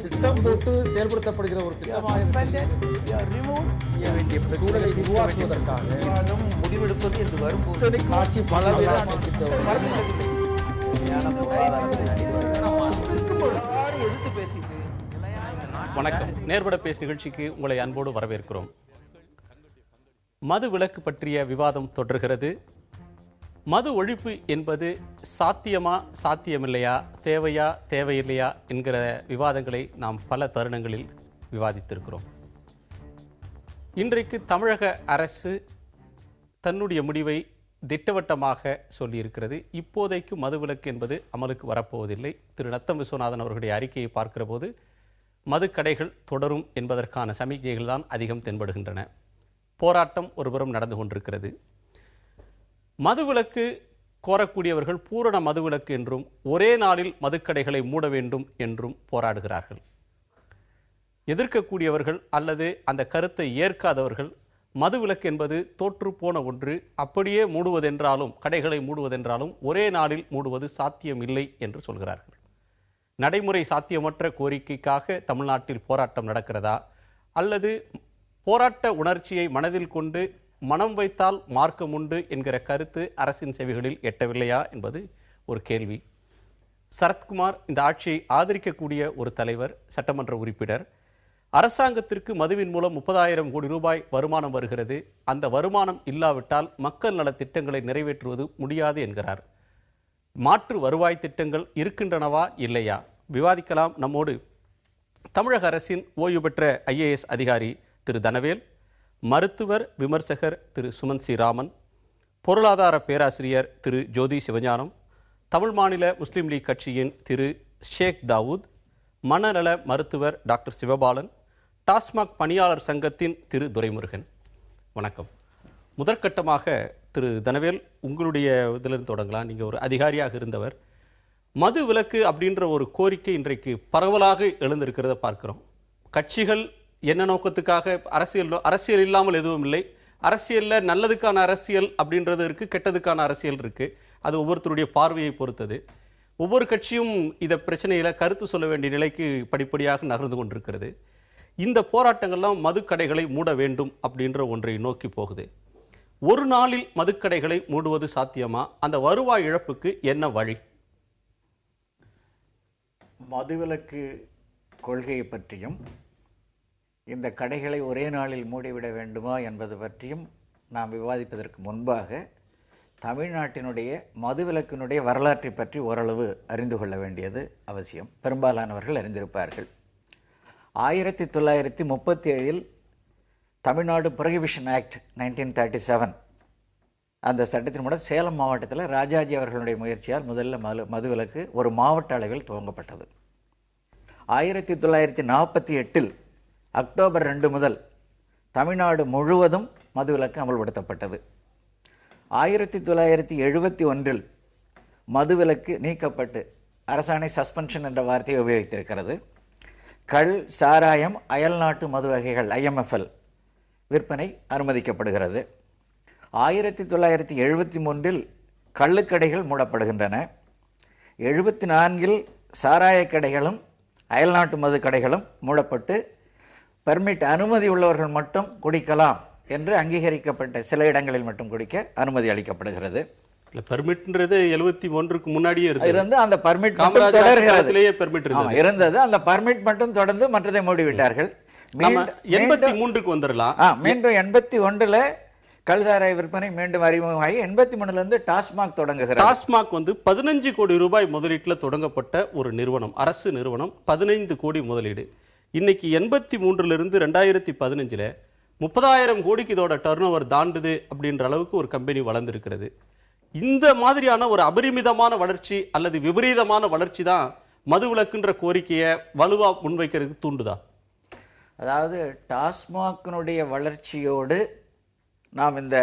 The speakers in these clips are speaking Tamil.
திட்டம் போட்டு செயல்படுத்தப்படுகிற ஒரு திட்டமாக சூழலை உருவாக்குவதற்காக முடிவெடுப்பது என்று வரும்போது ஆட்சி எதிர்த்து பேசிட்டு. வணக்கம். நேர்பட பேசு நிகழ்ச்சிக்கு உங்களை அன்போடு வரவேற்கிறோம். மது விலக்கு பற்றிய விவாதம் தொடர்கிறது. மது ஒழிப்பு என்பது சாத்தியமா சாத்தியமில்லையா, தேவையா தேவையில்லையா என்கிற விவாதங்களை நாம் பல தருணங்களில் விவாதித்திருக்கிறோம். இன்றைக்கு தமிழக அரசு தன்னுடைய முடிவை திட்டவட்டமாக சொல்லியிருக்கிறது. இப்போதைக்கு மதுவிலக்கு என்பது அமலுக்கு வரப்போவதில்லை. திரு நத்தம் விஸ்வநாதன் அவர்களுடைய அறிக்கையை பார்க்கிற போது மதுக்கடைகள் தொடரும் என்பதற்கான சமிக்ஞைகள் தான் அதிகம் தென்படுகின்றன. போராட்டம் ஒருபுறம் நடந்து கொண்டிருக்கிறது. மதுவிலக்கு கோரக்கூடியவர்கள் பூரண மதுவிலக்கு என்றும் ஒரே நாளில் மதுக்கடைகளை மூட வேண்டும் என்றும் போராடுகிறார்கள். எதிர்க்கக்கூடியவர்கள் அல்லது அந்த கருத்தை ஏற்காதவர்கள் மதுவிலக்கு என்பது தோற்று போன ஒன்று, அப்படியே மூடுவதென்றாலும் கடைகளை மூடுவதென்றாலும் ஒரே நாளில் மூடுவது சாத்தியம் இல்லை என்று சொல்கிறார்கள். நடைமுறை சாத்தியமற்ற கோரிக்கைக்காக தமிழ்நாட்டில் போராட்டம் நடக்கிறதா, அல்லது போராட்ட உணர்ச்சியை மனதில் கொண்டு மனம் வைத்தால் மார்க்கம் உண்டு என்கிற கருத்து அரசின் செவிகளில் எட்டவில்லையா என்பது ஒரு கேள்வி. சரத்குமார் இந்த ஆட்சியை ஆதரிக்கக்கூடிய ஒரு தலைவர், சட்டமன்ற உறுப்பினர். அரசாங்கத்திற்கு மதுவின் மூலம் 30,000 கோடி ரூபாய் வருமானம் வருகிறது. அந்த வருமானம் இல்லாவிட்டால் மக்கள் நல திட்டங்களை நிறைவேற்றுவது முடியாது என்கிறார். மாற்று வருவாய் திட்டங்கள் இருக்கின்றனவா இல்லையா விவாதிக்கலாம். நம்மோடு தமிழக அரசின் ஓய்வு பெற்ற IAS அதிகாரி திரு தனவேல், மருத்துவர் விமர்சகர் திரு சுமன் சி ராமன், பொருளாதார பேராசிரியர் திரு ஜோதி சிவஞானம், தமிழ் மாநில முஸ்லீம் லீக் கட்சியின் திரு ஷேக் தாவூத், மனநல மருத்துவர் டாக்டர் சிவபாலன், டாஸ்மாக் பணியாளர் சங்கத்தின் திரு துரைமுருகன். வணக்கம். முதற்கட்டமாக திரு தனவேல், உங்களுடைய இதிலிருந்து தொடங்கலாம். நீங்கள் ஒரு அதிகாரியாக இருந்தவர். மது விலக்கு அப்படின்ற ஒரு கோரிக்கை இன்றைக்கு பரவலாக எழுந்திருக்கிறத பார்க்கிறோம். கட்சிகள் என்ன நோக்கத்துக்காக, அரசியல் இல்லாமல் எதுவும் இல்லை. அரசியலில் நல்லதுக்கான அரசியல் அப்படின்றது இருக்குது, கெட்டதுக்கான அரசியல் இருக்குது. அது ஒவ்வொருத்தருடைய பார்வையை பொறுத்தது. ஒவ்வொரு கட்சியும் இந்த பிரச்சனையில் கருத்து சொல்ல வேண்டிய நிலைக்கு படிப்படியாக நகர்ந்து கொண்டிருக்கிறது. இந்த போராட்டங்கள்லாம் மதுக்கடைகளை மூட வேண்டும் அப்படின்ற ஒன்றை நோக்கி போகுது. ஒரு நாளில் மதுக்கடைகளை மூடுவது சாத்தியமா? அந்த வருவாய் இழப்புக்கு என்ன வழி? மதுவிலக்கு கொள்கையை பற்றியும் இந்த கடைகளை ஒரே நாளில் மூடிவிட வேண்டுமா என்பது பற்றியும் நாம் விவாதிப்பதற்கு முன்பாக தமிழ்நாட்டினுடைய மதுவிலக்கினுடைய வரலாற்றை பற்றி ஓரளவு அறிந்து கொள்ள வேண்டியது அவசியம். பெரும்பாலானவர்கள் அறிந்திருப்பார்கள். 1937 தமிழ்நாடு ப்ரொஹிபிஷன் ஆக்ட் 1937 அந்த சட்டத்தின் மூலம் சேலம் மாவட்டத்தில் ராஜாஜி அவர்களுடைய முயற்சியால் முதல்ல மதுவிலக்கு ஒரு மாவட்ட அளவில் துவங்கப்பட்டது. 1948 அக்டோபர் 2 முதல் தமிழ்நாடு முழுவதும் மதுவிலக்கு அமல்படுத்தப்பட்டது. 1971 மதுவிலக்கு நீக்கப்பட்டு அரசாணை சஸ்பென்ஷன் என்ற வார்த்தையை உபயோகித்திருக்கிறது. கள், சாராயம், அயல்நாட்டு மது வகைகள் IMFL விற்பனை அனுமதிக்கப்படுகிறது. 1973 கள்ளுக்கடைகள் மூடப்படுகின்றன. 74 சாராய கடைகளும் அயல்நாட்டு மது கடைகளும் மூடப்பட்டு பெர்மிட் அனுமதி உள்ளவர்கள் மட்டும் குடிக்கலாம் என்று அங்கீகரிக்கப்பட்ட சில இடங்களில் மட்டும் குடிக்க அனுமதி அளிக்கப்படுகிறது. பெர்மிட்ன்றது 71க்கு முன்னாடியே இருந்து அந்த பெர்மிட் இருந்தது. அந்த பெர்மிட் மட்டும் தொடர்ந்து மற்றதை மூடிவிட்டார்கள். 83க்கு வந்துடலாம். மீண்டும் 81 கள்சாராய விற்பனை மீண்டும் அறிமுகமாகி 83 டாஸ்மாக் தொடங்குகிறது. டாஸ்மாக் 15 கோடி ரூபாய் முதலீட்டில் தொடங்கப்பட்ட ஒரு நிறுவனம், அரசு நிறுவனம். 15 கோடி முதலீடு. இன்னைக்கு 83 2015 30,000 கோடிக்கு இதோட டர்ன் ஓவர் தாண்டுது அப்படின்ற அளவுக்கு ஒரு கம்பெனி வளர்ந்திருக்கிறது. இந்த மாதிரியான ஒரு அபரிமிதமான வளர்ச்சி அல்லது விபரீதமான வளர்ச்சி தான் மதுவிலக்குன்ற கோரிக்கையை வலுவா முன்வைக்கிறதுக்கு தூண்டுதா? அதாவது டாஸ்மாகினுடைய வளர்ச்சியோடு நாம் இந்த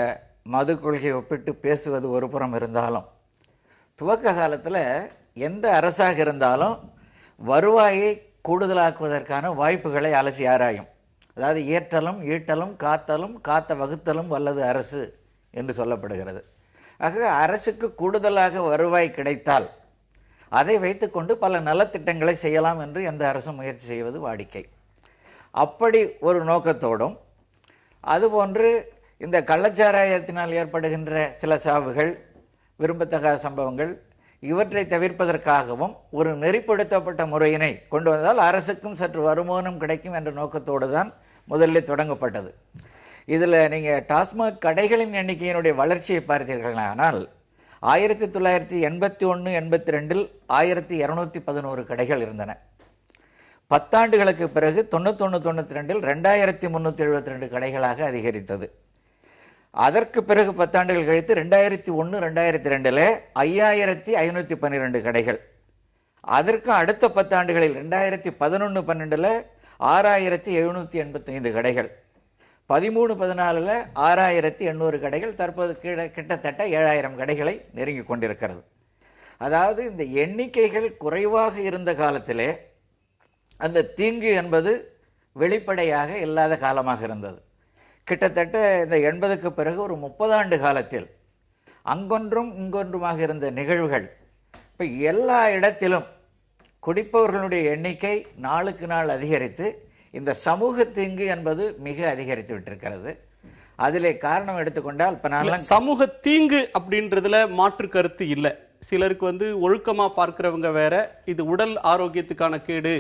மது கொள்கையை ஒப்பிட்டு பேசுவது ஒரு புறம் இருந்தாலும், துவக்க காலத்தில் எந்த அரசாக இருந்தாலும் வருவாயை கூடுதலாக்குவதற்கான வாய்ப்புகளை அலசி ஆராயும். அதாவது ஏற்றலும் ஈட்டலும் காத்தலும் காத்த வகுத்தலும் வல்லது அரசு என்று சொல்லப்படுகிறது. ஆக அரசுக்கு கூடுதலாக வருவாய் கிடைத்தால் அதை வைத்துக்கொண்டு பல நலத்திட்டங்களை செய்யலாம் என்று எந்த அரசும் முயற்சி செய்வது வாடிக்கை. அப்படி ஒரு நோக்கத்தோடும் அதுபோன்று இந்த கள்ளச்சாராயத்தினால் ஏற்படுகின்ற சில சாவுகள், விரும்பத்தகாத சம்பவங்கள், இவற்றை தவிர்ப்பதற்காகவும் ஒரு நெறிப்படுத்தப்பட்ட முறையினை கொண்டு வந்தால் அரசுக்கும் சற்று வருமானம் கிடைக்கும் என்ற நோக்கத்தோடு தான் முதலில் தொடங்கப்பட்டது. இதில் நீங்கள் டாஸ்மாக் கடைகளின் எண்ணிக்கையினுடைய வளர்ச்சியை பார்த்தீர்களானால் 1981-82 1211 கடைகள் இருந்தன. 10 ஆண்டுகளுக்கு பிறகு 91-92 2372 கடைகளாக அதிகரித்தது. அதற்கு பிறகு 10 ஆண்டுகள் கழித்து 2001-2002 5512 கடைகள். அதற்கு அடுத்த 10 ஆண்டுகளில் 2011-12 6785 கடைகள், 13-14 6800 கடைகள், தற்போது கிட்டத்தட்ட 7000 கடைகளை நெருங்கி கொண்டிருக்கிறது. அதாவது இந்த எண்ணிக்கைகள் குறைவாக இருந்த காலத்திலே அந்த தீங்கு என்பது வெளிப்படையாக இல்லாத காலமாக இருந்தது. கிட்டத்தட்ட இந்த 80க்கு பிறகு ஒரு 30 ஆண்டு காலத்தில் அங்கொன்றும் இங்கொன்றுமாக இருந்த நிகழ்வுகள் இப்போ எல்லா இடத்திலும் குடிப்பவர்களுடைய எண்ணிக்கை நாளுக்கு நாள் அதிகரித்து இந்த சமூக தீங்கு என்பது மிக அதிகரித்து விட்டிருக்கிறது. அதிலே காரணம் எடுத்துக்கொண்டால் இப்போ நான் சமூக தீங்கு அப்படின்றதுல மாற்று கருத்து இல்லை. சிலருக்கு ஒழுக்கமா பார்க்கிறவங்க வேற, இது உடல் ஆரோக்கியத்துக்கான கேடு,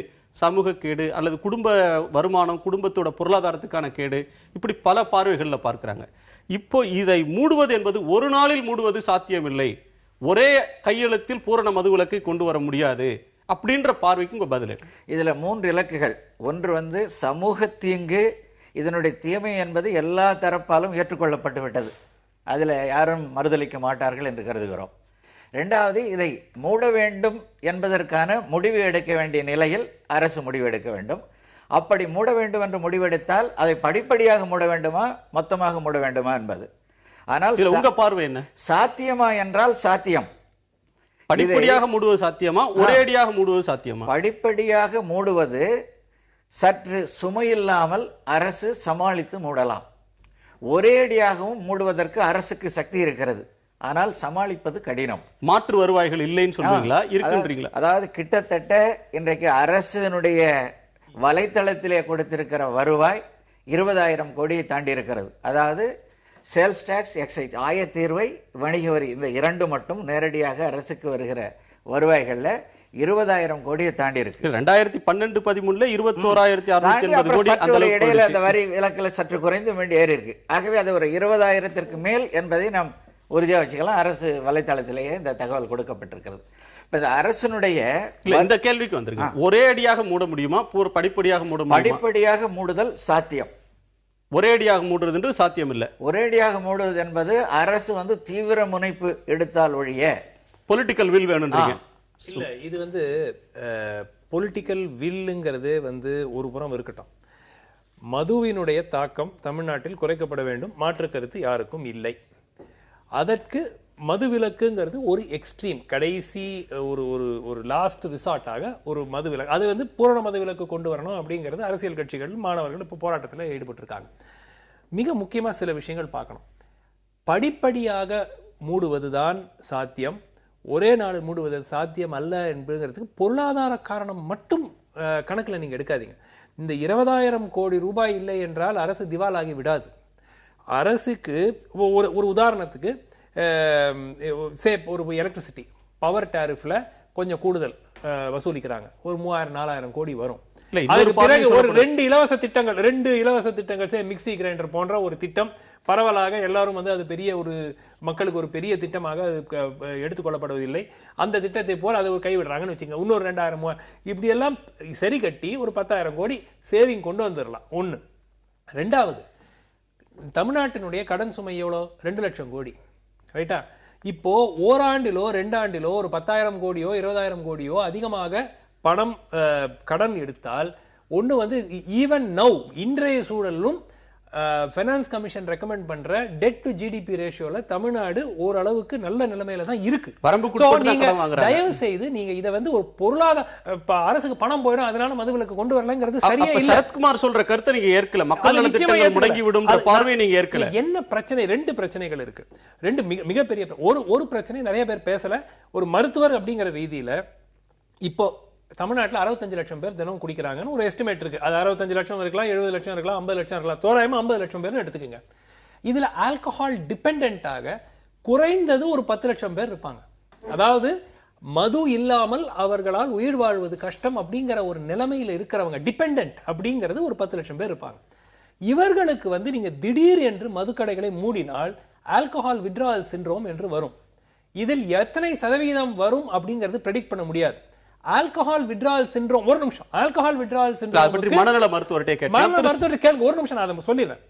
சமூக கேடு, அல்லது குடும்ப வருமானம், குடும்பத்தோட பொருளாதாரத்துக்கான கேடு, இப்படி பல பார்வைகளில் பார்க்கிறாங்க. இப்போ இதை மூடுவது என்பது ஒரு நாளில் மூடுவது சாத்தியமில்லை, ஒரே கையெழுத்தில் பூரண மதுவிலக்கை கொண்டு வர முடியாது அப்படின்ற பார்வைக்கு உங்க பதில்? இதுல 3 இலக்குகள். ஒன்று சமூக தீங்கு, இதனுடைய தீமை என்பது எல்லா தரப்பாலும் ஏற்றுக்கொள்ளப்பட்டு விட்டது, அதுல யாரும் மறுதளிக்க மாட்டார்கள் என்று கருதுகிறோம். 2வது, இதை மூட வேண்டும் என்பதற்கான முடிவு எடுக்க வேண்டிய நிலையில் அரசு முடிவு எடுக்க வேண்டும். அப்படி மூட வேண்டும் என்று முடிவெடுத்தால் அதை படிப்படியாக மூட வேண்டுமா, மொத்தமாக மூட வேண்டுமா என்பது. ஆனால் உங்க பார்வை என்ன? சாத்தியமா என்றால் சாத்தியம். படிப்படியாக மூடுவது சாத்தியமா, ஒரேடியாக மூடுவது சாத்தியமா? படிப்படியாக மூடுவது சற்று சுமையில்லாமல் அரசு சமாளித்து மூடலாம். ஒரேடியாகவும் மூடுவதற்கு அரசுக்கு சக்தி இருக்கிறது, ஆனால் சமாளிப்பது கடினம். மாற்று வருவாய்கள் இல்லைன்னு சொல்றீங்களா, இருக்குன்றீங்களா? அதாவது கிட்டத்தட்ட இன்றைக்கு அரசினுடைய வலைத்தளத்திலே கொடுத்திருக்கிற வருவாய் 20,000 கோடியை தாண்டி இருக்கிறது. அதாவது சேல்ஸ் டாக்ஸ், எக்ஸைஸ், ஆயத்தீர்வை, வணிக வரி, இந்த 2 மட்டும் நேரடியாக அரசுக்கு வருகிற வருவாய்கள்ல 20,000 கோடியை தாண்டி இருக்கு. 2012-13 21,680 கோடி. அந்த இடையில அந்த வரி விலக்குல சற்று குறைந்து வேண்டி ஏறி இருக்கு. ஆகவே அது ஒரு 20,000க்கு மேல் என்பதை நாம் உறுதியாக வச்சுக்கலாம். அரசு வலைத்தளத்திலேயே இந்த தகவல் கொடுக்கப்பட்டிருக்கிறது. இப்ப இந்த அரசினுடைய இந்த கேள்விக்கு வந்திருக்கு, ஒரே அடியாக மூட முடியுமா, படிப்படியாக மூட முடியுமா? படிப்படியாக மூடுதல் சாத்தியம், ஒரே அடியாக மூடுறது சாத்தியம் இல்லை. ஒரேடியாக மூடுவது என்பது அரசு தீவிர முனைப்பு எடுத்தால் ஒழிய பொலிட்டிக்கல் வில் வேணும்ன்றீங்க. இல்ல, இது பொலிட்டிக்கல் வில்லுங்கிறது ஒரு புறம் இருக்கட்டும். மதுவினுடைய தாக்கம் தமிழ்நாட்டில் குறைக்கப்பட வேண்டும், மாற்று கருத்து யாருக்கும் இல்லை. அதற்கு மதுவிலக்குங்கிறது ஒரு எக்ஸ்ட்ரீம், கடைசி ஒரு லாஸ்ட் ரிசார்ட்டாக ஒரு மதுவிலக்கு. அது பூரண மதுவிலக்கு கொண்டு வரணும் அப்படிங்கிறது அரசியல் கட்சிகள், மாணவர்கள் இப்போ போராட்டத்தில் ஈடுபட்டிருக்காங்க. மிக முக்கியமாக சில விஷயங்கள் பார்க்கணும். படிப்படியாக மூடுவதுதான் சாத்தியம், ஒரே நாள் மூடுவது சாத்தியம் அல்ல என்பதுங்கிறதுக்கு பொருளாதார காரணம் மட்டும் கணக்கில் நீங்கள் எடுக்காதீங்க. இந்த 20,000 கோடி ரூபாய் இல்லை என்றால் அரசு திவாலாகி விடாது. அரசுக்கு ஒரு உதாரணத்துக்கு ஒரு எலக்ட்ரிசிட்டி பவர் டேரிஃப்ல கொஞ்சம் கூடுதல் வசூலிக்கிறாங்க, ஒரு 3,000-4,000 கோடி வரும். அதுக்கு பிறகு ஒரு 2 இலவச திட்டங்கள் மிக்சி கிரைண்டர் போன்ற ஒரு திட்டம் பரவலாக எல்லாரும் அது பெரிய ஒரு மக்களுக்கு ஒரு பெரிய திட்டமாக எடுத்துக்கொள்ளப்படுவதில்லை. அந்த திட்டத்தை போல் அதை கைவிடுறாங்கன்னு வச்சுங்க. இன்னொரு 2,000 இப்படி எல்லாம் சரி கட்டி ஒரு 10,000 கோடி சேவிங் கொண்டு வந்துடலாம். ஒன்று. 2வது, தமிழ்நாட்டினுடைய கடன் சுமை எவ்வளோ? 2 லட்சம் கோடி, ரைட்டா? இப்போ ஓராண்டிலோ 2 ஆண்டிலோ ஒரு 10,000 கோடியோ 20,000 கோடியோ அதிகமாக பணம் கடன் எடுத்தால் ஒன்று ஈவன் நவ் இன்றைய சூழலும் ஃபைனான்ஸ் கமிஷன் ரெக்கமெண்ட் பண்ற டெட் டு ஜிடிபி ரேஷியோல தமிழ்நாடு ஓரளவுக்கு நல்ல நிலைமையில தான் இருக்கு. தயவு செய்து நீங்க இதை ஒரு பொருளாதார அரசுக்கு பணம் போயிடும் அதனால மதுவிலக்கு கொண்டு வரலங்கிறது சரியா இல்ல. சரத்குமார் சொல்ற கருத்தை நீங்க ஏற்கல, மக்கள் நலத்திட்டங்கள் முடங்கி விடும் பார்வையை நீங்க ஏற்கல. என்ன பிரச்சனை? 2 பிரச்சனைகள் இருக்கு. 2 மிகப்பெரிய ஒரு பிரச்சனை நிறைய பேர் பேசல. ஒரு மருத்துவர் அப்படிங்கிற ரீதியில இப்போ தமிழ்நாட்டில் 65 லட்சம் பேர் தினம் குடிக்கிறாங்கன்னு ஒரு எஸ்டிமேட் இருக்கு. அது 65 லட்சம் இருக்கலாம், 70 லட்சம் இருக்கலாம், 50 லட்சம் இருக்கலாம், தோராயமா 50 லட்சம் பேர்னு எடுத்துக்கோங்க. இதுல ஆல்கஹால் டிபெண்டாக குறைந்தது ஒரு 10 லட்சம் பேர் இருப்பாங்க. அதாவது மது இல்லாமல் அவர்களால் உயிர் வாழ்வது கஷ்டம் அப்படிங்கிற ஒரு நிலைமையில் இருக்கிறவங்க, டிபெண்டன்ட் அப்படிங்கிறது ஒரு 10 லட்சம் பேர் இருப்பாங்க. இவர்களுக்கு நீங்க திடீர் என்று மதுக்கடைகளை மூடினால் ஆல்கஹால் வித்ட்ராவல் சிண்ட்ரோம் என்று வரும். இதில் எத்தனை சதவீதம் வரும் அப்படிங்கிறது பிரெடிக்ட் பண்ண முடியாது. ஆல்கஹால் வித்ட்ராவல் சிண்ட்ரோம், ஒரு நிமிஷம், ஆல்கஹால் வித்ட்ராவல் சிண்ட்ரோம் மனநல மருத்துவர்கிட்ட கேளுங்க, ஒரு நிமிஷம் நான் அதை சொல்லிடுறேன்.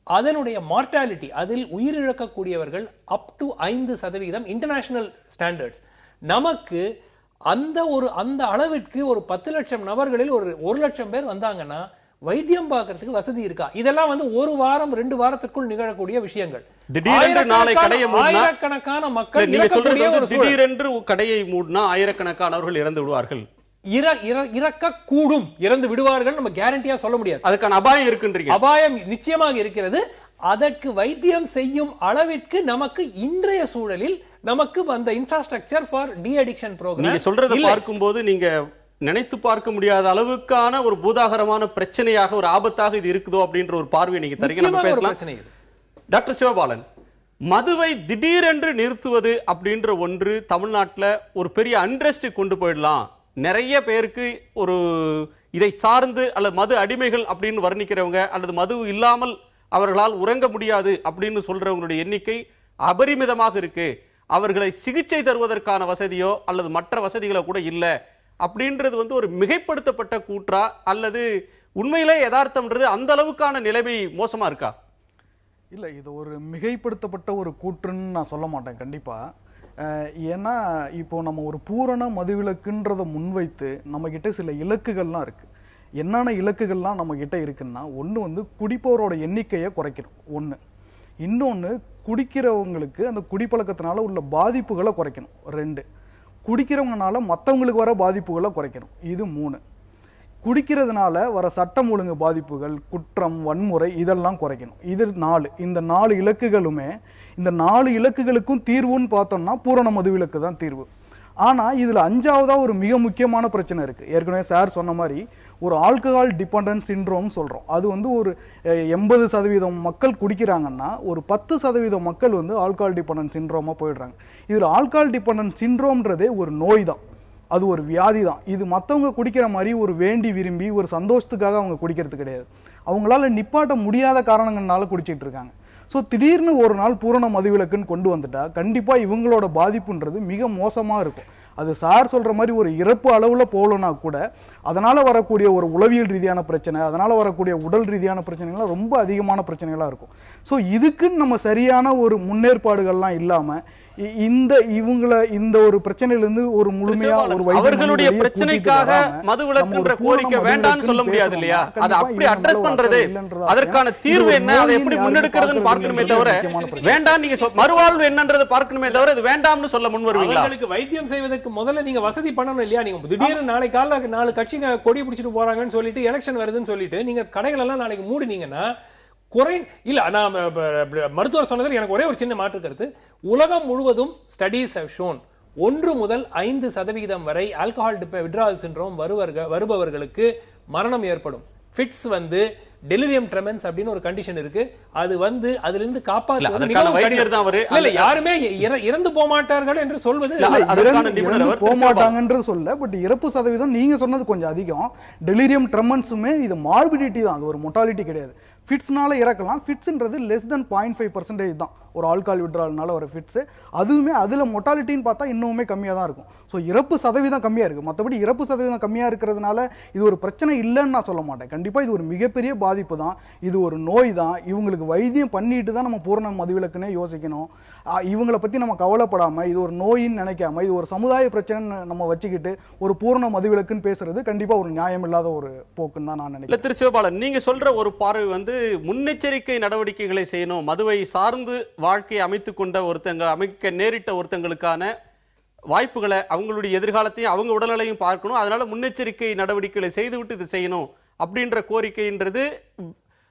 அதனுடைய மார்டாலிட்டி, அதில் உயிரிழக்கக்கூடியவர்கள் அப் டு 5% இன்டர்நேஷனல் ஸ்டாண்டர்ட்ஸ். நமக்கு அந்த அளவிற்கு ஒரு 10 லட்சம் நபர்களில் ஒரு 1 லட்சம் பேர் வந்தாங்கன்னா வைத்தியம் பார்க்கறதுக்கு வசதி இருக்கா? இதெல்லாம் ஒரு வாரம் 2 வாரத்திற்குள் நிகழக்கூடிய விஷயங்கள். ஆயிரக்கணக்கான மக்கள் திடீரென்று கடையை மூடினா ஆயிரக்கணக்கானவர்கள் இறந்து விடுவார்கள், இறக்கக்கூடும், இறந்து விடுவார்கள், நம்ம கேரண்டியா சொல்ல முடியாது. அதுக்கான அபாயம் இருக்குன்றீங்க. அபாயம் நிச்சயமாக இருக்கிறது. அதற்கு வைத்தியம் செய்யும் அளவிற்கு நமக்கு இன்றைய சூழலில் நமக்கு அந்த infrastructure for deaddiction program நீங்க சொல்றதை பார்க்கும்போது நீங்க நினைத்து பார்க்க முடியாத அளவுக்கான ஒரு பூதாகரமான பிரச்சனையாக, ஒரு ஆபத்தாக இது இருக்குதோ அப்படின்ற ஒரு பார்வையை நீங்க தரீங்க. நம்ம பேசலாம். டாக்டர் சிவபாலன், மதுவை திடீரென்று நிறுத்துவது அப்படின்ற ஒன்று தமிழ்நாட்டில் ஒரு பெரிய அன்ரெஸ்ட் கொண்டு போயிடலாம். நிறைய பேருக்கு ஒரு இதை சார்ந்து அல்லது மது அடிமைகள் அப்படின்னு வர்ணிக்கிறவங்க அல்லது மது இல்லாமல் அவர்களால் உறங்க முடியாது அப்படின்னு சொல்றவங்களுடைய எண்ணிக்கை அபரிமிதமாக இருக்கு. அவர்களை சிகிச்சை தருவதற்கான வசதியோ அல்லது மற்ற வசதிகளோ கூட இல்லை அப்படின்றது ஒரு மிகைப்படுத்தப்பட்ட கூற்றா அல்லது உண்மையிலே யதார்த்தம்ன்றது அந்த அளவுக்கான நிலைமை மோசமா இருக்கா? இல்லை, இது ஒரு மிகைப்படுத்தப்பட்ட ஒரு கூற்றுன்னு நான் சொல்ல மாட்டேன் கண்டிப்பா. ஏன்னா இப்போ நம்ம ஒரு பூரண மதுவிலக்குன்றதை முன்வைத்து நம்ம கிட்ட சில இலக்குகள்லாம் இருக்கு. என்னென்ன இலக்குகள்லாம் நம்ம கிட்ட இருக்குன்னா, ஒன்று குடிப்பவரோட எண்ணிக்கையை குறைக்கணும், ஒன்று. இன்னொன்று, குடிக்கிறவங்களுக்கு அந்த குடிப்பழக்கத்தினால உள்ள பாதிப்புகளை குறைக்கணும், 2. குடிக்கிறவங்கனால மற்றவங்களுக்கு வர பாதிப்புகளை குறைக்கணும், இது 3. குடிக்கிறதுனால வர சட்டம் ஒழுங்கு பாதிப்புகள், குற்றம், வன்முறை இதெல்லாம் குறைக்கணும், இது 4. இந்த 4 இலக்குகளுமே, இந்த 4 இலக்குகளுக்கும் தீர்வுன்னு பார்த்தோம்னா பூரண மதுவிலக்கு தான் தீர்வு. ஆனால் இதில் 5ஆவதா ஒரு மிக முக்கியமான பிரச்சனை இருக்குது. ஏற்கனவே சார் சொன்ன மாதிரி ஒரு ஆல்கஹால் டிபெண்டன்ட் சிண்ட்ரோம் சொல்கிறோம். அது ஒரு 80% மக்கள் குடிக்கிறாங்கன்னா ஒரு 10% மக்கள் ஆல்கஹால் டிபெண்டன்ட் சிண்ட்ரோமாக போயிடுறாங்க. இதில் ஆல்கஹால் டிபெண்டன்ட் சிண்ட்ரோம்ன்றதே ஒரு நோய் தான், அது ஒரு வியாதி தான். இது மற்றவங்க குடிக்கிற மாதிரி ஒரு வேண்டி விரும்பி ஒரு சந்தோஷத்துக்காக அவங்க குடிக்கிறது கிடையாது. அவங்களால நிப்பாட்ட முடியாத காரணங்கள்னால குடிச்சிட்டு இருக்காங்க. ஸோ திடீர்னு ஒரு நாள் பூரண மதுவிலக்குன்னு கொண்டு வந்துட்டா கண்டிப்பாக இவங்களோட பாதிப்புன்றது மிக மோசமாக இருக்கும். அது சார் சொல்கிற மாதிரி ஒரு இறப்பு அளவில் போகலன்னா கூட அதனால் வரக்கூடிய ஒரு உளவியல் ரீதியான பிரச்சனை, அதனால் வரக்கூடிய உடல் ரீதியான பிரச்சனைகள்லாம் ரொம்ப அதிகமான பிரச்சனைகளாக இருக்கும். ஸோ இதுக்குன்னு நம்ம சரியான ஒரு முன்னேற்பாடுகள்லாம் இல்லாமல் இந்த ஒரு பிரச்சனையிலிருந்து ஒரு முழுமையா ஒரு அவர்களுடைய பிரச்சனைக்காக மதுவிலக்குன்ற கோரிக்கை வேண்டாம்னு சொல்ல முடியாது இல்லையா? அதை அப்படி அட்ரஸ் பண்றது, அதற்கான தீர்வு என்ன, அதை எப்படி முன்னெடுக்கிறதுன்னு பார்க்கணுமே தவிர வேண்டாம் நீங்க மறுவாழ்வு என்னன்றதை பார்க்கணுமே தவிர இது வேண்டாம்னு சொல்ல முன் வருவீங்களா? அவங்களுக்கு வைத்தியம் செய்வதற்கு முதல்ல நீங்க வசதி பண்ணணும் இல்லையா? நீங்க திடீர்னு நாளை காலைல 4 கட்சிங்க கொடி பிடிச்சிட்டு போறாங்கன்னு சொல்லிட்டு எலெக்ஷன் வருதுன்னு சொல்லிட்டு நீங்க கடைகள் எல்லாம் நாளைக்கு மூடினீங்கன்னா இல்ல, நான் மருத்துவர் சொன்னதில் எனக்கு ஒரே ஒரு சின்ன மாற்று கருத்து. உலகம் முழுவதும் ஸ்டடீஸ் ஹவ் ஷோன் 1 முதல் 5% வரை ஆல்கஹால் வித்ட்ராவல் சிண்ட்ரோம் வருபவர்களுக்கு மரணம் ஏற்படும். ஃபிட்ஸ் டெலிரியம் ட்ரெமென்ஸ் அப்படின்னு ஒரு கண்டிஷன் இருக்கு. அது அதிலிருந்து காப்பாற்றுவது மிகவும் கடினம். இல்ல, யாருமே இறந்து போக மாட்டார்கள் என்று சொல்வது போக மாட்டாங்கன்றது சொல்ல, பட் இறப்பு சதவீதம் நீங்க சொன்னது கொஞ்சம் அதிகம். டெலிரியம் ட்ரெமென்ஸுமே இது மார்பிடிட்டி தான், அது ஒரு மொர்டாலிட்டி கிடையாது. ஃபிட்ஸ்னால இறக்கலாம். ஃபிட்ஸ்ன்றது less than 0.5% தான் ஒரு ஆல்கஹால் விட்ரால்னால வர ஃபிட்ஸ். அதுவுமே அதில் மொர்டாலிட்டின்னு பார்த்தா இன்னுமே கம்மியாக தான் இருக்கும். ஸோ இறப்பு சதவீதம் கம்மியாக இருக்குது. மற்றபடி இறப்பு சதவீதம் கம்மியாக இருக்கிறதுனால இது ஒரு பிரச்சனை இல்லைன்னு நான் சொல்ல மாட்டேன். கண்டிப்பாக இது ஒரு மிகப்பெரிய பாதிப்பு தான், இது ஒரு நோய் தான். இவங்களுக்கு வைத்தியம் பண்ணிட்டு தான் நம்ம பூரண மதுவிலக்குன்னே யோசிக்கணும். இவங்களை பற்றி நம்ம கவலைப்படாமல் இது ஒரு நோயின்னு நினைக்காம இது ஒரு சமுதாய பிரச்சனை நம்ம வச்சுக்கிட்டு ஒரு பூரண மதுவிலக்குன்னு பேசுறது கண்டிப்பாக ஒரு நியாயம் இல்லாத ஒரு போக்குன்னு தான் நான் நினைக்கிறேன். திரு சிவபாலன், நீங்க சொல்ற ஒரு பார்வை முன்னெச்சரிக்கை நடவடிக்கைகளை செய்யணும், மதுவை சார்ந்து வாழ்க்கையை அமைத்துக் கொண்ட அமைக்க நேரிட்ட ஒருத்தங்களுக்கான வாய்ப்புகளை, அவங்களுடைய எதிர்காலத்தையும் அவங்க உடல்நிலையும் பார்க்கணும், அதனால முன்னெச்சரிக்கை நடவடிக்கைகளை செய்துவிட்டு இது செய்யணும் அப்படின்ற கோரிக்கைன்றது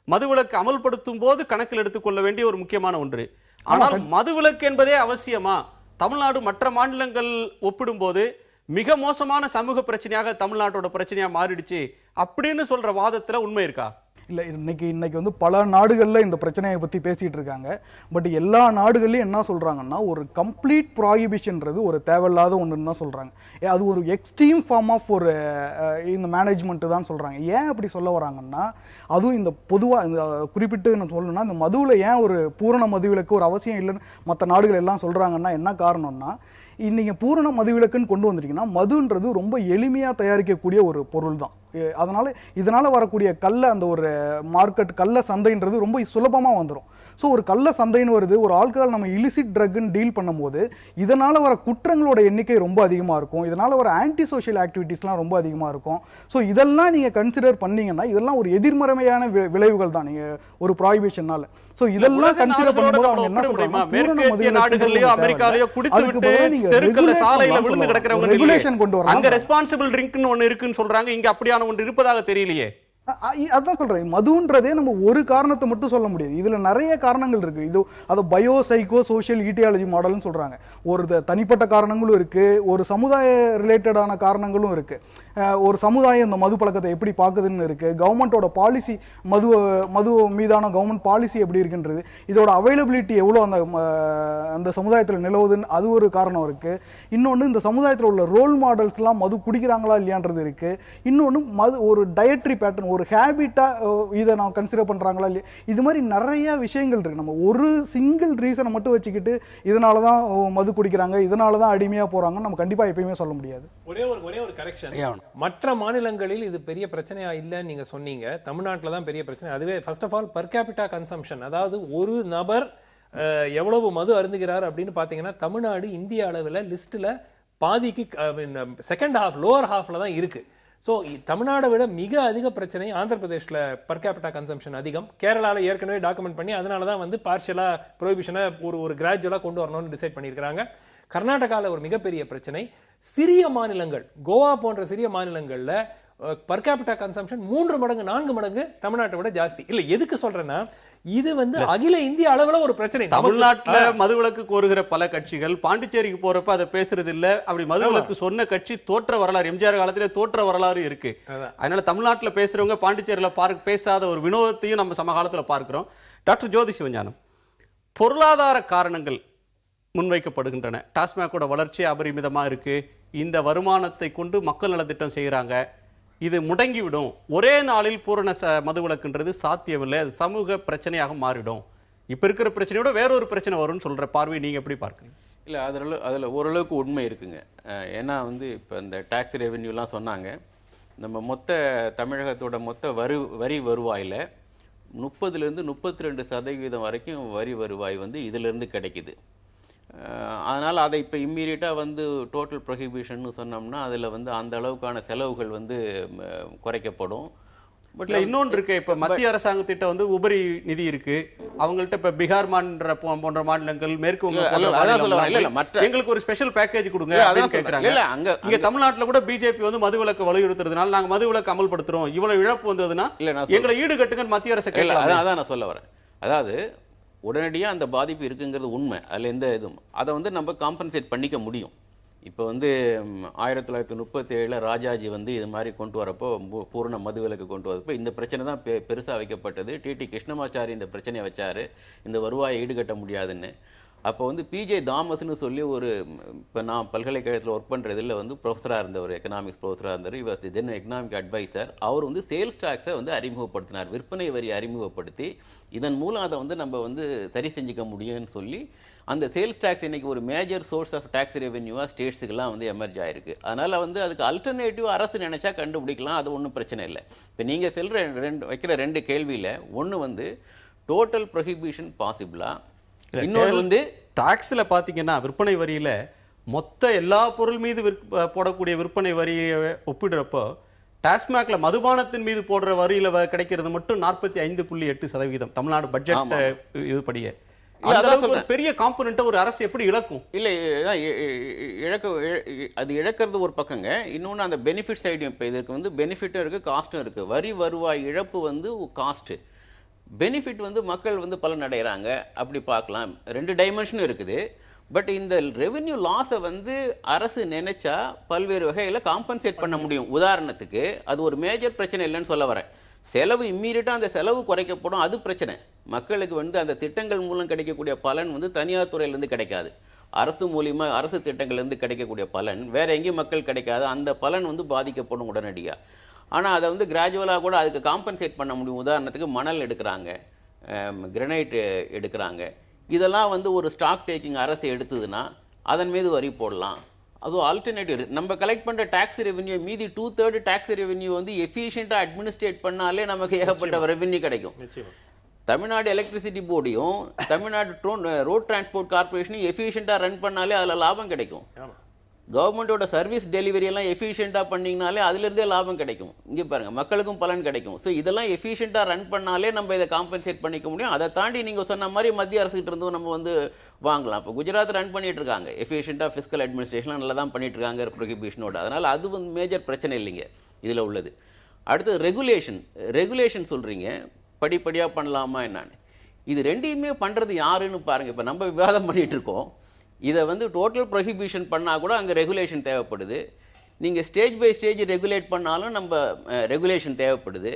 மதுவிலக்கு அமல்படுத்தும் போது கணக்கில் எடுத்துக்கொள்ள வேண்டிய ஒரு முக்கியமான ஒன்று. ஆனால் மதுவிலக்கு என்பதே அவசியமா? தமிழ்நாடு மற்ற மாநிலங்கள் ஒப்பிடும்போது மிக மோசமான சமூக பிரச்சனையாக தமிழ்நாட்டோட பிரச்சனையா மாறிடுச்சு அப்படின்னு சொல்ற வாதத்துல உண்மை இருக்கா? இல்லை, இன்னைக்கு வந்து பல நாடுகளில் இந்த பிரச்சனையை பற்றி பேசிகிட்டு இருக்காங்க. பட் எல்லா நாடுகள்லையும் என்ன சொல்கிறாங்கன்னா ஒரு கம்ப்ளீட் ப்ராஹிபிஷன்றது ஒரு தேவையில்லாத ஒன்றுன்னு தான் சொல்கிறாங்க. அது ஒரு எக்ஸ்ட்ரீம் ஃபார்ம் ஆஃப் ஒரு இந்த மேனேஜ்மெண்ட்டு தான் சொல்கிறாங்க. ஏன் அப்படி சொல்ல வராங்கன்னா, அதுவும் இந்த பொதுவாக இந்த குறிப்பிட்டு நான் சொல்லணும்னா, இந்த மதுவில் ஏன் ஒரு பூரண மதுவிலக்கு ஒரு அவசியம் இல்லைன்னு மற்ற நாடுகள் எல்லாம் சொல்கிறாங்கன்னா என்ன காரணம்னா, நீங்கள் பூரண மதுவிலக்குன்னு கொண்டு வந்துட்டீங்கன்னா மதுன்றது ரொம்ப எளிமையாக தயாரிக்கக்கூடிய ஒரு பொருள் தான். இதனால் வரக்கூடிய அந்த ஒரு மார்க்கெட் சந்தைன்றது ரொம்ப சுலபமாக வந்துடும். ஸோ ஒரு சந்தைன்னு வருது, ஒரு ஆல்கஹால் நம்ம இலிசிட் ட்ரக்னு டீல் பண்ணும்போது இதனால் வர குற்றங்களோட எண்ணிக்கை ரொம்ப அதிகமாக இருக்கும். இதனால் வர ஆன்டி சோஷியல் ஆக்டிவிட்டீஸ்லாம் ரொம்ப அதிகமாக இருக்கும். ஸோ இதெல்லாம் நீங்கள் கன்சிடர் பண்ணீங்கன்னா இதெல்லாம் ஒரு எதிர்மறையான விளைவுகள் தான் நீங்கள் ஒரு ப்ராஹிபிஷனால. ஸோ இதெல்லாம் கன்சிடர் பண்ணும்போது அவங்க என்ன சொல்றாங்க, நாடுகள்லயோ அமெரிக்காலயோ குடித்துவிட்டு தெருக்கல்ல சாலையில விழுந்து கிடக்கிறவங்க ரெகுலேஷன் கொண்டு வரலாம். அங்க ரெஸ்பான்சிபிள் ட்ரிங்க்னு ஒன்னு இருக்குன்னு சொல்றாங்க, இங்க அப்படியான ஒன்று இருப்பதாக தெரியலையே. அதான் சொல்றேன், மதுன்றதே நம்ம ஒரு காரணத்தை மட்டும் சொல்ல முடியாது. இதுல நிறைய காரணங்கள் இருக்கு. இது அது பயோ சைக்கோ சோஷியல் ஈட்டியாலஜி மாடல்னு சொல்றாங்க. ஒரு தனிப்பட்ட காரணங்களும் இருக்கு, ஒரு சமுதாய ரிலேட்டடான காரணங்களும் இருக்கு. ஒரு சமுதாயம் இந்த மது பழக்கத்தை எப்படி பார்க்குதுன்னு இருக்கு, கவர்மெண்டோட பாலிசி மது மீதான கவர்மெண்ட் பாலிசி எப்படி இருக்குன்றது, இதோட அவைலபிலிட்டி எவ்வளோ அந்த சமுதாயத்தில் நிலவுதுன்னு அது ஒரு காரணம் இருக்கு. இன்னொன்று இந்த சமுதாயத்தில் உள்ள ரோல் மாடல்ஸ்லாம் மது குடிக்கிறாங்களா இல்லையான்றது இருக்கு. இன்னொன்று மது ஒரு டயட்ரி பேட்டர்ன், ஒரு ஹேபிட்டா இதை நான் கன்சிடர் பண்றாங்களா இல்லையா, இது மாதிரி நிறைய விஷயங்கள் இருக்கு. நம்ம ஒரு சிங்கிள் ரீசனை மட்டும் வச்சுக்கிட்டு இதனால தான் மது குடிக்கிறாங்க, இதனால தான் அடிமையா போறாங்கன்னு நம்ம கண்டிப்பா எப்பயுமே சொல்ல முடியாது. ஒரே ஒரு கரெக்ஷன், மற்ற மாநிலங்களில் இது பெரிய பிரச்சனையா இல்லைன்னு நீங்க சொன்னீங்க, தமிழ்நாட்டில் தான் பெரிய பிரச்சனை. அதுவே first of all per capita consumption, அதாவது ஒரு நபர் எவ்வளவு மது அருந்துகிறார் அப்படின்னு பாத்தீங்கன்னா தமிழ்நாடு இந்திய அளவில் லிஸ்ட்ல பாதிக்கு செகண்ட் ஹாஃப் லோவர் ஹாஃப்ல தான் இருக்கு. ஸோ தமிழ்நாடை விட மிக அதிக பிரச்சனை ஆந்திர பிரதேஷ்ல பர் கேபிட்டா கன்சம்ஷன் அதிகம். கேரளாவில் ஏற்கனவே டாக்குமெண்ட் பண்ணி அதனால தான் வந்து பார்ஷியலா ப்ரொஹிபிஷனை ஒரு கிராஜுவலா கொண்டு வரணும்னு டிசைட் பண்ணியிருக்காங்க. கர்நாடகாவில் ஒரு மிகப்பெரிய பிரச்சனை. சிறிய மாநிலங்கள், கோவா போன்ற சிறிய மாநிலங்கள்ல பர் கேபிட்டா கன்சம்ஷன் 3 மடங்கு 4 மடங்கு தமிழ்நாட்டை விட ஜாஸ்தி. இல்ல எதுக்கு சொல்றேன்னா, இது வந்து அகில இந்திய அளவுல ஒரு பிரச்சனை. தமிழ்நாட்டுல மதுவிலக்கு கோருகிற பல கட்சிகள் பாண்டிச்சேரிக்கு போறப்ப அதை பேசுறது இல்ல. அப்படி மதுவிலக்கு சொன்ன கட்சி தோற்ற வரலாறு, எம்ஜிஆர் காலத்திலே தோற்ற வரலாறு இருக்கு. அதனால தமிழ்நாட்டுல பேசுறவங்க பாண்டிச்சேரியில பேசாத ஒரு வினோதத்தையும் நம்ம சமகாலத்துல பார்க்கிறோம். டாக்டர் ஜோதி சிவஞானம், பொருளாதார காரணங்கள் முன்வைக்கப்படுகின்றன. டாஸ்மாகோட வளர்ச்சி அபரிமிதமா இருக்கு, இந்த வருமானத்தை கொண்டு மக்கள் நலத்திட்டம் செய்யறாங்க, இது முடங்கிவிடும், ஒரே நாளில் பூரண மதுவிலக்குன்றது சாத்தியமில்லை, அது சமூக பிரச்சனையாக மாறிடும், இப்ப இருக்கிற பிரச்சனையோட வேறொரு பிரச்சனை வரும்னு சொல்ற பார்வை நீங்க எப்படி பார்க்குறீங்க? இல்லை, அதில் ஓரளவுக்கு உண்மை இருக்குங்க. ஏன்னா வந்து இப்போ இந்த டேக்ஸ் ரெவென்யூலாம் சொன்னாங்க, நம்ம மொத்த தமிழகத்தோட மொத்த வரி வருவாயில் 30% 32% வரைக்கும் வரி வருவாய் வந்து இதிலிருந்து கிடைக்குது. அதனால் அதை இப்போ இம்மீடியட்டாக வந்து டோட்டல் ப்ரொஹிபிஷன் சொன்னோம்னா அதில் வந்து அந்த அளவுக்கான செலவுகள் வந்து குறைக்கப்படும். பட் இன்னொன்று இருக்கு, இப்ப மத்திய அரசாங்கத்திட்ட வந்து உபரி நிதி இருக்கு, அவங்கள்ட்ட இப்ப பீகார் போன்ற மாநிலங்கள், மேற்கு எங்களுக்கு ஒரு ஸ்பெஷல் பேக்கேஜ் கொடுங்க அப்படின்னு கேட்கறாங்க. இங்க தமிழ்நாட்டுல கூட பிஜேபி வந்து மதுவிலக்கு வலியுறுத்துறதுனால நாங்க மதுவிலக்கு அமல்படுத்துறோம், இவ்வளவு இழப்பு வந்ததுன்னா எங்களை ஈடுகட்டுங்கன்னு மத்திய அரசு கேட்கல. அதான் நான் சொல்ல வரேன். அதாவது உடனடியாக அந்த பாதிப்பு இருக்குங்கிறது உண்மை, அதில் எந்த இதுவும் அதை வந்து நம்ம காம்பன்சேட் பண்ணிக்க முடியும். இப்போ வந்து 1937 ராஜாஜி வந்து இது மாதிரி கொண்டு வரப்போ பூர்ண மதுவிலக்கு கொண்டு வரப்போ இந்த பிரச்சனை தான் பெருசாக வைக்கப்பட்டது. டிடி கிருஷ்ணமாச்சாரி இந்த பிரச்சனையை வச்சார், இந்த வருவாயை ஈடுகட்ட முடியாதுன்னு. அப்போ வந்து பிஜே தாமஸ்னு சொல்லி ஒரு, இப்போ நான் பல்கலைக்கழகத்தில் ஒர்க் பண்ணுறதில் வந்து ப்ரொஃபஸராக இருந்தவர், எக்கனாமிக்ஸ் ப்ரொஃபஸராக இருந்தார், இவர் தென் எக்கனாமிக் அட்வைசர். அவர் வந்து சேல்ஸ் டாக்ஸை வந்து அறிமுகப்படுத்தினார், விற்பனை வரி அறிமுகப்படுத்தி இதன் மூலம் அதை வந்து நம்ம வந்து சரி செஞ்சுக்க முடியும்னு சொல்லி அந்த சேல்ஸ் டாக்ஸ் இன்னைக்கு ஒரு மேஜர் சோர்ஸ் ஆஃப் டாக்ஸ் ரெவென்யூவாக ஸ்டேட்ஸுக்கெல்லாம் வந்து எமர்ஜ் ஆயிருக்கு. அதனால் வந்து அதுக்கு அல்டர்னேட்டிவ் அரசு நினைச்சா கண்டுபிடிக்கலாம், அது ஒன்றும் பிரச்சனை இல்லை. இப்போ நீங்கள் வைக்கிற 2 கேள்வியில் ஒன்று வந்து டோட்டல் ப்ரொஹிபிஷன் பாசிபிளா, இன்னொரு வந்து டாக்ஸ்ல பாத்தீங்கன்னா விற்பனை வரியில மொத்த எல்லா பொருள் மீது போடக்கூடிய விற்பனை வரியை ஒப்பிடுறப்போ டாஸ்மாக்ல மதுபானத்தின் மீது போடுற வரியில கிடைக்கிறது மட்டும் 45.8% தமிழ்நாடு பட்ஜெட் இதுபடியே. பெரிய காம்பனன்ட் ஒரு அரசு எப்படி இழக்கும்? இல்ல, அது இழக்கிறது ஒரு பக்கங்க. இன்னொன்னு அந்த பெனிஃபிட் சைடு, இப்ப இதுக்கு வந்து பெனிஃபிட்டும் இருக்கு, காஸ்டும் இருக்கு. வரி வருவாய் இழப்பு வந்து காஸ்ட், பெனிஃபிட் வந்து மக்கள் வந்து பலன் அடைகிறாங்க, அப்படி பார்க்கலாம். 2 டைமென்ஷனும் இருக்குது. பட் இந்த ரெவென்யூ லாஸை வந்து அரசு நினைச்சா பல்வேறு வகையில காம்பன்சேட் பண்ண முடியும். உதாரணத்துக்கு அது ஒரு மேஜர் பிரச்சனை இல்லைன்னு சொல்ல வரேன். செலவு இம்மீடியட்டா அந்த செலவு குறைக்கப்படும், அது பிரச்சனை. மக்களுக்கு வந்து அந்த திட்டங்கள் மூலம் கிடைக்கக்கூடிய பலன் வந்து தனியார் துறையிலிருந்து கிடைக்காது. அரசு மூலியமா அரசு திட்டங்கள்லேருந்து கிடைக்கக்கூடிய பலன் வேற எங்கேயும் மக்கள் கிடைக்காது. அந்த பலன் வந்து பாதிக்கப்படும் உடனடியாக. ஆனால் அதை வந்து கிராஜுவலாக கூட அதுக்கு காம்பன்சேட் பண்ண முடியும். உதாரணத்துக்கு மணல் எடுக்கிறாங்க, கிரனைட் எடுக்கிறாங்க. இதெல்லாம் வந்து ஒரு ஸ்டாக் டேக்கிங் அரசு எடுத்ததுன்னா அதன் மீது வரி போடலாம். அதுவும் ஆல்டர்னேட்டிவ் நம்ம கலெக்ட் பண்ணுற டாக்ஸ் ரெவென்யூ மீதி 2/3 டாக்ஸ் ரெவென்யூ வந்து எஃபிஷியண்டாக அட்மினிஸ்ட்ரேட் பண்ணாலே நமக்கு ஏகப்பட்ட ரெவென்யூ கிடைக்கும். தமிழ்நாடு எலக்ட்ரிசிட்டி போர்டையும் தமிழ்நாடு ரோட் டிரான்ஸ்போர்ட் கார்பரேஷனையும் எஃபிஷியண்டாக ரன் பண்ணாலே அதில் லாபம் கிடைக்கும். கவர்மெண்டோட சர்வீஸ் டெலிவரி எல்லாம் எஃபிஷியண்டாக பண்ணிங்கனாலே அதுலேருந்தே லாபம் கிடைக்கும். இங்கே பாருங்கள், மக்களுக்கும் பலன் கிடைக்கும். ஸோ இதெல்லாம் எஃபிஷியண்டாக ரன் பண்ணாலே நம்ம இதை காம்பன்சேட் பண்ணிக்க முடியும். அதை தாண்டி நீங்கள் சொன்ன மாதிரி மத்திய அரசுகிட்ட இருந்தும் நம்ம வந்து வாங்கலாம். இப்போ குஜராத் ரன் பண்ணிட்டு இருக்காங்க, எஃபிஷியண்டாக ஃபிஸ்கல் அட்மினிஸ்ட்ரேஷன் நல்லா தான் பண்ணிட்டு இருக்காங்க ப்ரொஹிபிஷனோட. அதனால் அது வந்து மேஜர் பிரச்சனை இல்லைங்க இதில் உள்ளது. அடுத்து ரெகுலேஷன் சொல்கிறீங்க, படிப்படியாக பண்ணலாமா என்னான்னு. இது ரெண்டையுமே பண்ணுறது யாருன்னு பாருங்கள். இப்போ நம்ம விவாதம் பண்ணிகிட்டு இருக்கோம். இதை வந்து டோட்டல் ப்ரொஹிபிஷன் பண்ணால் கூட அங்கே ரெகுலேஷன் தேவைப்படுது. நீங்கள் ஸ்டேஜ் பை ஸ்டேஜ் ரெகுலேட் பண்ணாலும் நம்ம ரெகுலேஷன் தேவைப்படுது.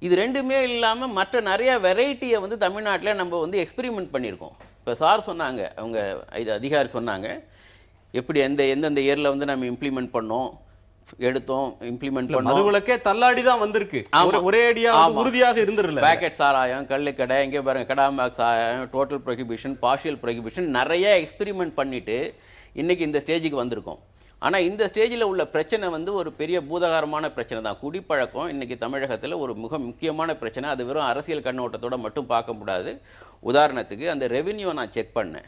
இது ரெண்டுமே இல்லாமல் மற்ற நிறைய வெரைட்டியை வந்து தமிழ்நாட்டில் நம்ம வந்து எக்ஸ்பெரிமெண்ட் பண்ணியிருக்கோம். இப்போ சார் சொன்னாங்க, அவங்க அதிகாரி சொன்னாங்க எப்படி எந்தெந்த இயரில் வந்து நம்ம இம்ப்ளிமெண்ட் பண்ணோம், எடுத்தோம், இம்ப்ளிமெண்ட் பண்ணோம். மதுவிலக்கே தள்ளாடி தான் வந்திருக்கு. ஒரே அடியா உறுதியாக இருந்துருல. பேக்கெட் சாராயம், கள்ளுக்கடை, இங்கே பாருங்க கடாமாக் சாராயம், டோட்டல் ப்ரொஹிபிஷன், பார்ஷியல் ப்ரொஹிபிஷன், நிறைய எக்ஸ்பெரிமெண்ட் பண்ணிட்டு இன்னைக்கு இந்த ஸ்டேஜுக்கு வந்திருக்கோம். ஆனால் இந்த ஸ்டேஜில் உள்ள பிரச்சனை வந்து ஒரு பெரிய பூதகாரமான பிரச்சனை தான். குடிப்பழக்கம் இன்னைக்கு தமிழகத்தில் ஒரு மிக முக்கியமான பிரச்சனை. அது வெறும் அரசியல் கண்ணோட்டத்தோட மட்டும் பார்க்க முடியாது. உதாரணத்துக்கு அந்த ரெவென்யூ நான் செக் பண்ணேன்.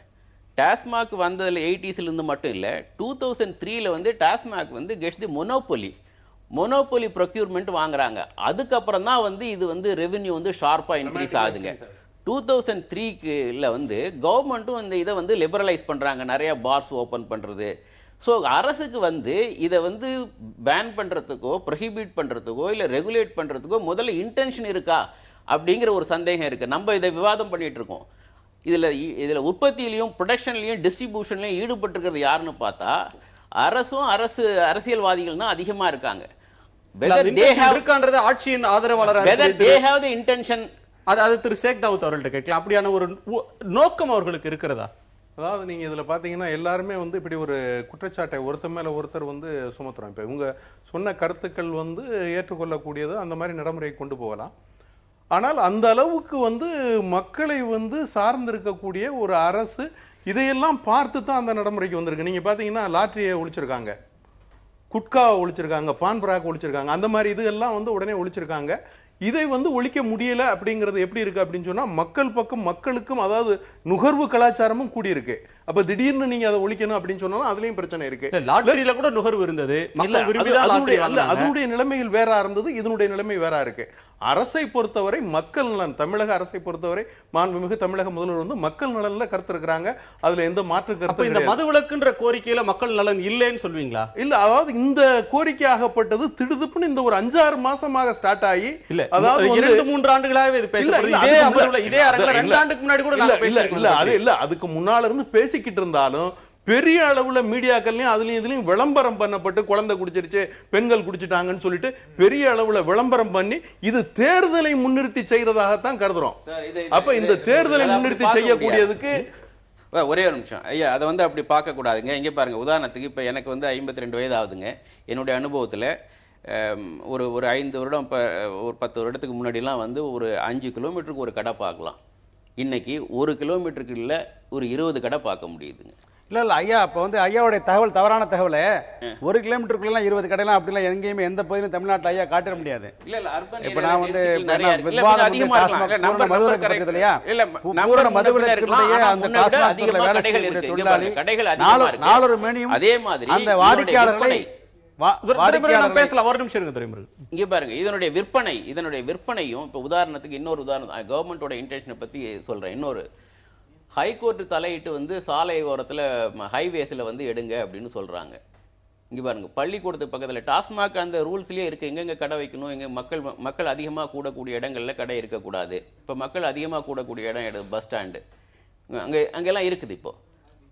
டாஸ்மாக் வந்ததில் 80s மட்டும் இல்லை, 2003 வந்து டாஸ்மாக் வந்து கெட்ஸ் தி மொனோபொலி ப்ரொக்யூர்மெண்ட் வாங்குறாங்க. அதுக்கப்புறம் தான் வந்து இது வந்து ரெவென்யூ வந்து ஷார்ப்பாக இன்க்ரீஸ் ஆகுதுங்க. 2003 வந்து கவர்மெண்ட்டும் இந்த இதை வந்து லிபரலைஸ் பண்ணுறாங்க, நிறைய பார்ஸ் ஓப்பன் பண்ணுறது. ஸோ அரசுக்கு வந்து இதை வந்து பேன் பண்ணுறதுக்கோ ப்ரொஹிபிட் பண்ணுறதுக்கோ இல்லை ரெகுலேட் பண்ணுறதுக்கோ முதல்ல இன்டென்ஷன் இருக்கா அப்படிங்கிற ஒரு சந்தேகம் இருக்குது. நம்ம இதை விவாதம் பண்ணிகிட்டு இருக்கோம். இதில் உற்பத்தியிலையும் ப்ரொடக்ஷன்லையும் டிஸ்ட்ரிபியூஷன்லையும் ஈடுபட்டிருக்கிறது யாருன்னு பார்த்தா அரசியல்வாதிகள் தான் அதிகமாக இருக்காங்க. ஆட்சியின் ஆதரவாளர் அது திரு ஷேக் தாவூத் அவர்கள்ட்ட கேட்கலாம். அப்படியான ஒரு நோக்கம் அவர்களுக்கு இருக்கிறதா? அதாவது நீங்க இதுல பாத்தீங்கன்னா எல்லாருமே வந்து இப்படி ஒரு குற்றச்சாட்டை ஒருத்தர் மேல ஒருத்தர் வந்து சுமத்துறோம். இப்ப இவங்க சொன்ன கருத்துக்கள் வந்து ஏற்றுக்கொள்ளக்கூடியது, அந்த மாதிரி நடைமுறையை கொண்டு போகலாம். ஆனால் அந்த அளவுக்கு வந்து மக்களை வந்து சார்ந்திருக்கக்கூடிய ஒரு அரசு இதையெல்லாம் பார்த்து தான் அந்த நடைமுறைக்கு வந்திருக்கு. நீங்க பாத்தீங்கன்னா லாட்டரியை ஒழிச்சிருக்காங்க, குட்காவை ஒழிச்சிருக்காங்க, பான் பராக் ஒழிச்சிருக்காங்க, அந்த மாதிரி இதுகள்லாம் வந்து உடனே ஒழிச்சிருக்காங்க. இதை வந்து ஒழிக்க முடியல அப்படிங்கிறது எப்படி இருக்கு அப்படின்னு சொன்னா, மக்கள் பக்கம் மக்களுக்கும் அதாவது நுகர்வு கலாச்சாரமும் கூடி இருக்கு. அப்ப திடீர்னு நீங்க அதை ஒழிக்கணும் அப்படின்னு சொன்னாலும் அதுலயும் பிரச்சனை இருக்கு. லாட்டரியில கூட நுகர்வு இருந்தது, அதனுடைய நிலைமைகள் வேற இருந்தது, இதனுடைய நிலைமை வேற இருக்கு. அரசை பொறுத்தவரை மக்கள் நலன், தமிழக அரசை பொறுத்தவரை மாண்புமிகு தமிழக முதல்வர் வந்து மக்கள் நலன்ல கருத்து இருக்கிறாங்க. அதுல எந்த மாற்று கருத்து இந்த மதுவிலக்குன்ற கோரிக்கையில மக்கள் நலன் இல்லைன்னு சொல்வீங்களா? இல்ல, அதாவது இந்த கோரிக்கை ஆகப்பட்டது திடுதுப்புன்னு இந்த ஒரு 5-6 மாசமாக ஸ்டார்ட் ஆகி, அதாவது 2-3 ஆண்டுகளாகவே இது பேசப்படுது. இதே அரங்குல 2 ஆண்டுக்கு முன்னாடி கூட இல்ல அதுக்கு முன்னால இருந்து பேசிக்கிட்டு இருந்தாலும் பெரிய அளவுல மீடியாக்கள்லயும் அதுலயும் இதுலயும் விளம்பரம் பண்ணப்பட்டு குழந்தை குடிச்சிருச்சு, பெண்கள் குடிச்சிட்டாங்கன்னு சொல்லிட்டு பெரிய அளவுல விளம்பரம் பண்ணி இது தேர்தலை முன்னிறுத்தி செய்யறதாகத்தான் கருதுறோம். அப்ப இந்த தேர்தலை முன்னிறுத்தி செய்யக்கூடியதுக்கு ஒரே ஒரு நிமிஷம் ஐயா, அதை வந்து அப்படி பார்க்க கூடாதுங்க. இங்க பாருங்க, உதாரணத்துக்கு இப்ப எனக்கு வந்து 52 வயது ஆகுதுங்க. என்னுடைய அனுபவத்துல ஒரு 5 வருடம், இப்போ ஒரு 10 வருடத்துக்கு முன்னாடிலாம் வந்து ஒரு 5 கிலோமீட்டருக்கு ஒரு கடை பார்க்கலாம். இன்னைக்கு 1 கிலோமீட்டருக்கு இல்லை, ஒரு 20 கடை பார்க்க முடியுதுங்க. இல்ல ஐயா, இப்ப வந்து ஐயாவுடைய தகவல் தவறான தகவல். 1 கிலோமீட்டருக்குள்ள 20 கடைலாம் அப்படிலாம் எங்கேயுமே எந்த பகுதியிலும் தமிழ்நாட்டில் ஐயா காட்டிட முடியாது. இப்ப நான் வந்து நாலொரு மேனியும் அதே மாதிரி அந்த வாடிக்கையாளர்களை பேசலாம். ஒரு நிமிஷம் இங்க பாருங்க, இதனுடைய விற்பனையும் இப்ப உதாரணத்துக்கு இன்னொரு உதாரணம், கவர்மெண்டோட இன்டென்ஷனை பத்தி சொல்றேன். இன்னொரு ஹைகோர்ட் தலையிட்டு வந்து சாலை ஓரத்தில் ஹைவேஸில் வந்து எடுங்க அப்படின்னு சொல்கிறாங்க. இங்கே பாருங்க, பள்ளிக்கூடத்துக்கு பக்கத்தில் டாஸ்மாக் அந்த ரூல்ஸ்லேயே இருக்குது, எங்கெங்கே கடை வைக்கணும், எங்கே மக்கள் அதிகமாக கூடக்கூடிய இடங்களில் கடை இருக்கக்கூடாது. இப்போ மக்கள் அதிகமாக கூடக்கூடிய இடம் பஸ் ஸ்டாண்டு, அங்கெல்லாம் இருக்குது. இப்போ